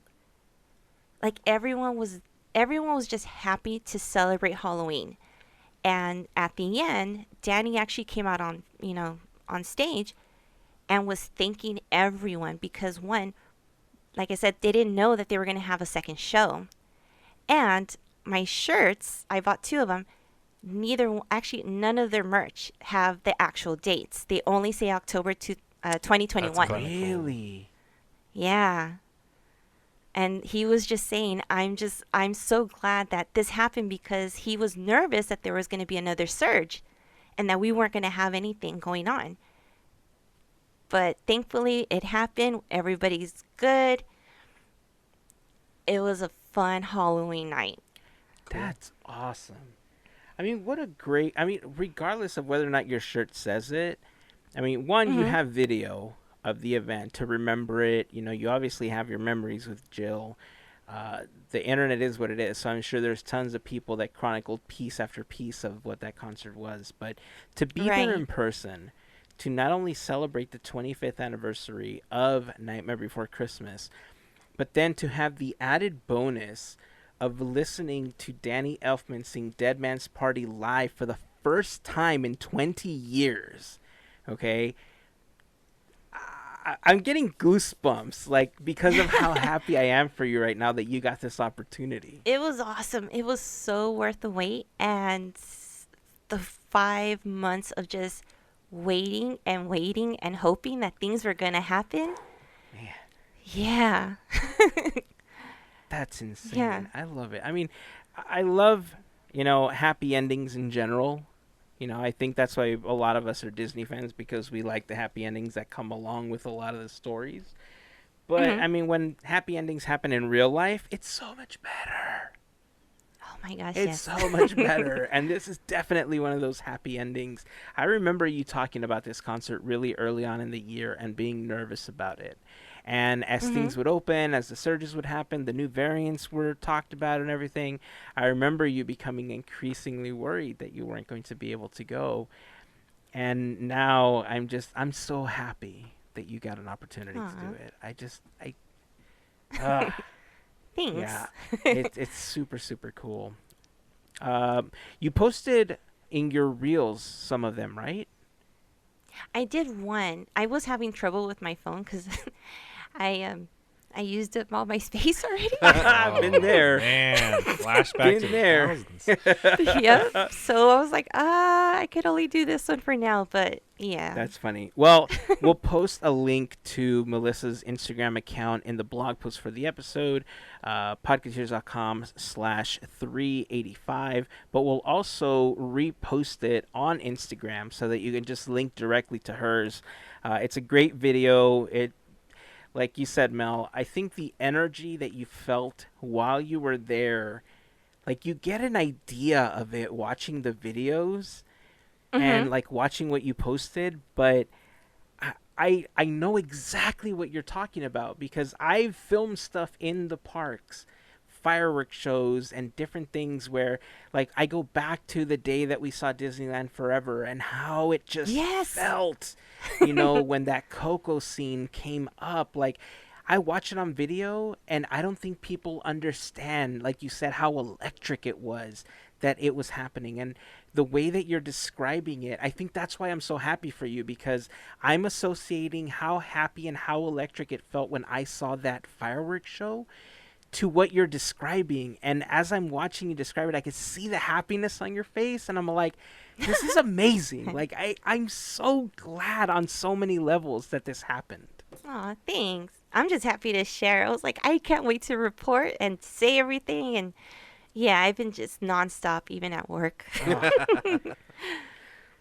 [SPEAKER 3] like everyone was just happy to celebrate Halloween. And at the end, Danny actually came out on stage and was thanking everyone because one, like I said, they didn't know that they were going to have a second show. And my shirts, I bought 2 of them. None of their merch have the actual dates. They only say October 2021.
[SPEAKER 5] That's funny.
[SPEAKER 2] Really?
[SPEAKER 3] Yeah. And he was just saying, I'm so glad that this happened because he was nervous that there was going to be another surge and that we weren't going to have anything going on. But thankfully it happened. Everybody's good. It was a fun Halloween night.
[SPEAKER 2] That's awesome. I mean, regardless of whether or not your shirt says it, I mean, one, you have video of the event to remember it. You know, you obviously have your memories with Jill. The internet is what it is, so I'm sure there's tons of people that chronicled piece after piece of what that concert was. But to be
[SPEAKER 3] Right.
[SPEAKER 2] there in person, to not only celebrate the 25th anniversary of Nightmare Before Christmas, but then to have the added bonus of listening to Danny Elfman sing Dead Man's Party live for the first time in 20 years. Okay? I'm getting goosebumps, like, because of how happy I am for you right now that you got this opportunity.
[SPEAKER 3] It was awesome. It was so worth the wait. And the 5 months of just waiting and hoping that things were going to happen.
[SPEAKER 2] Man,
[SPEAKER 3] Yeah.
[SPEAKER 2] that's insane.
[SPEAKER 3] Yeah.
[SPEAKER 2] I love it. I mean, I love, happy endings in general. I think that's why a lot of us are Disney fans, because we like the happy endings that come along with a lot of the stories. But, I mean, when happy endings happen in real life, it's so much better.
[SPEAKER 3] Oh my gosh,
[SPEAKER 2] It's
[SPEAKER 3] yes.
[SPEAKER 2] so much better. And this is definitely one of those happy endings. I remember you talking about this concert really early on in the year and being nervous about it. And as things would open, as the surges would happen, the new variants were talked about and everything, I remember you becoming increasingly worried that you weren't going to be able to go. And now I'm so happy that you got an opportunity to do it.
[SPEAKER 3] Thanks.
[SPEAKER 2] Yeah, it's super, super cool. You posted in your reels some of them, right? I
[SPEAKER 3] I did one. I was having trouble with my phone because I I used up all my space already.
[SPEAKER 2] I've been there.
[SPEAKER 5] Man, flashback to
[SPEAKER 2] Been
[SPEAKER 5] the
[SPEAKER 2] there.
[SPEAKER 5] thousands.
[SPEAKER 3] Yep. So I was like, I could only do this one for now, but yeah.
[SPEAKER 2] That's funny. Well, we'll post a link to Melissa's Instagram account in the blog post for the episode, podketeers.com/385. But we'll also repost it on Instagram so that you can just link directly to hers. It's a great video. Like you said, Mel, I think the energy that you felt while you were there, like you get an idea of it watching the videos. And like watching what you posted, but I know exactly what you're talking about because I've filmed stuff in the parks, fireworks shows and different things where like I go back to the day that we saw Disneyland Forever and how it just felt, when that Coco scene came up. Like I watch it on video and I don't think people understand, like you said, how electric it was that it was happening. And the way that you're describing it, I think that's why I'm so happy for you, because I'm associating how happy and how electric it felt when I saw that fireworks show to what you're describing. And as I'm watching you describe it, I could see the happiness on your face, and I'm like, this is amazing. Like, I'm so glad on so many levels that this happened.
[SPEAKER 3] Aw, thanks. I'm just happy to share. I was like, I can't wait to report and say everything. And yeah, I've been just nonstop, even at work.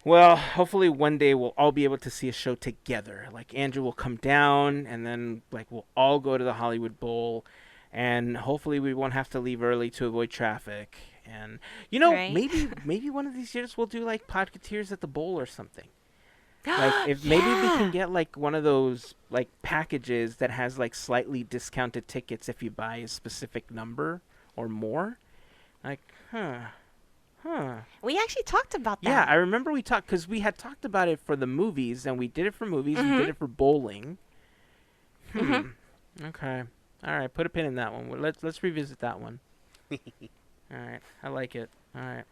[SPEAKER 2] Well, hopefully one day we'll all be able to see a show together. Like Andrew will come down, and then like we'll all go to the Hollywood Bowl, and hopefully we won't have to leave early to avoid traffic. And
[SPEAKER 3] Right.
[SPEAKER 2] maybe one of these years we'll do like Podketeers at the bowl or something. Like if maybe we can get like one of those like packages that has like slightly discounted tickets if you buy a specific number or more. Like,
[SPEAKER 3] We actually talked about that.
[SPEAKER 2] Yeah, I remember we talked because we had talked about it for the movies, and we did it for movies. We did it for bowling. Okay. All right. Put a pin in that one. Let's revisit that one. All right. I like it. All right.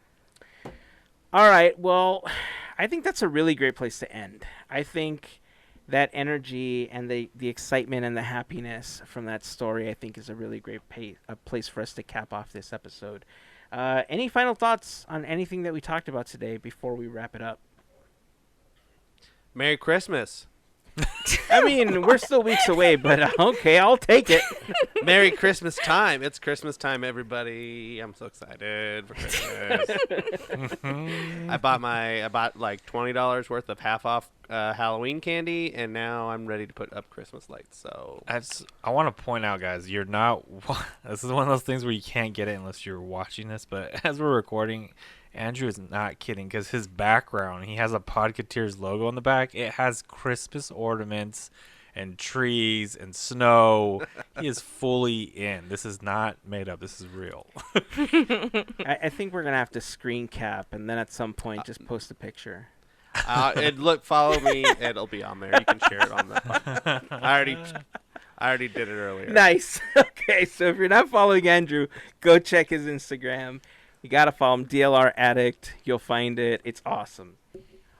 [SPEAKER 2] All right. Well, I think that's a really great place to end. I think that energy and the excitement and the happiness from that story, I think, is a really great place for us to cap off this episode. Any final thoughts on anything that we talked about today before we wrap it up?
[SPEAKER 4] Merry Christmas.
[SPEAKER 2] I mean, we're still weeks away, but okay, I'll take it.
[SPEAKER 4] Merry Christmas time. It's Christmas time, everybody. I'm so excited for Christmas. I bought like $20 worth of half off Halloween candy, and now I'm ready to put up Christmas lights. So
[SPEAKER 5] I want to point out, guys, you're not. This is one of those things where you can't get it unless you're watching this. But as we're recording, Andrew is not kidding, because his background, he has a Podketeers logo on the back. It has Christmas ornaments and trees and snow. He is fully in. This is not made up. This is real.
[SPEAKER 2] I think we're going to have to screen cap and then at some point just post a picture.
[SPEAKER 4] and look, follow me. It'll be on there. You can share it on the podcast. I already did it earlier.
[SPEAKER 2] Nice. Okay, so if you're not following Andrew, go check his Instagram. You got to follow him, DLR Addict. You'll find it. It's awesome.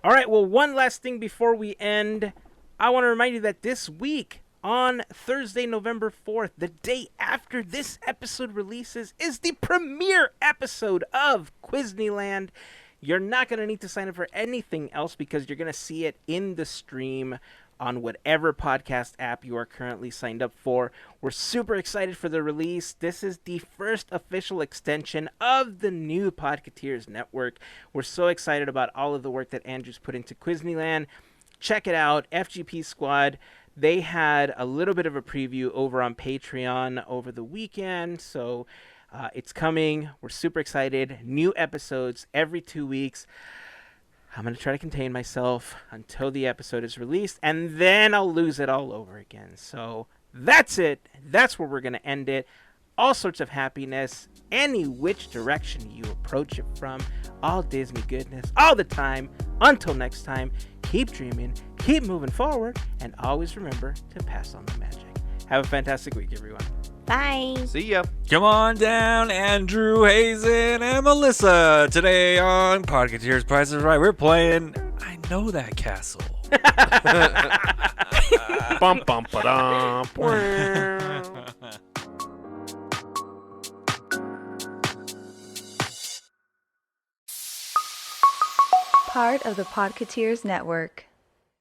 [SPEAKER 2] All right, well, one last thing before we end. I want to remind you that this week, on Thursday, November 4th, the day after this episode releases, is the premiere episode of Quizneyland. You're not going to need to sign up for anything else because you're going to see it in the stream on whatever podcast app you are currently signed up for. We're super excited for the release. This is the first official extension of the new Podketeers network. We're so excited about all of the work that Andrew's put into Quizneyland. Check it out, FGP Squad. They had a little bit of a preview over on Patreon over the weekend, so it's coming. We're super excited. New episodes every 2 weeks. I'm going to try to contain myself until the episode is released, and then I'll lose it all over again. So that's it. That's where we're going to end it. All sorts of happiness, any which direction you approach it from. All Disney goodness, all the time. Until next time, keep dreaming, keep moving forward, and always remember to pass on the magic. Have a fantastic week, everyone.
[SPEAKER 3] Bye.
[SPEAKER 4] See ya.
[SPEAKER 5] Come on down, Andrew, Heyzen, and Melissa. Today on Podketeers Price is Right, we're playing I Know That Castle.
[SPEAKER 4] Bum, bum, ba-dum.
[SPEAKER 1] part of the Podketeers network.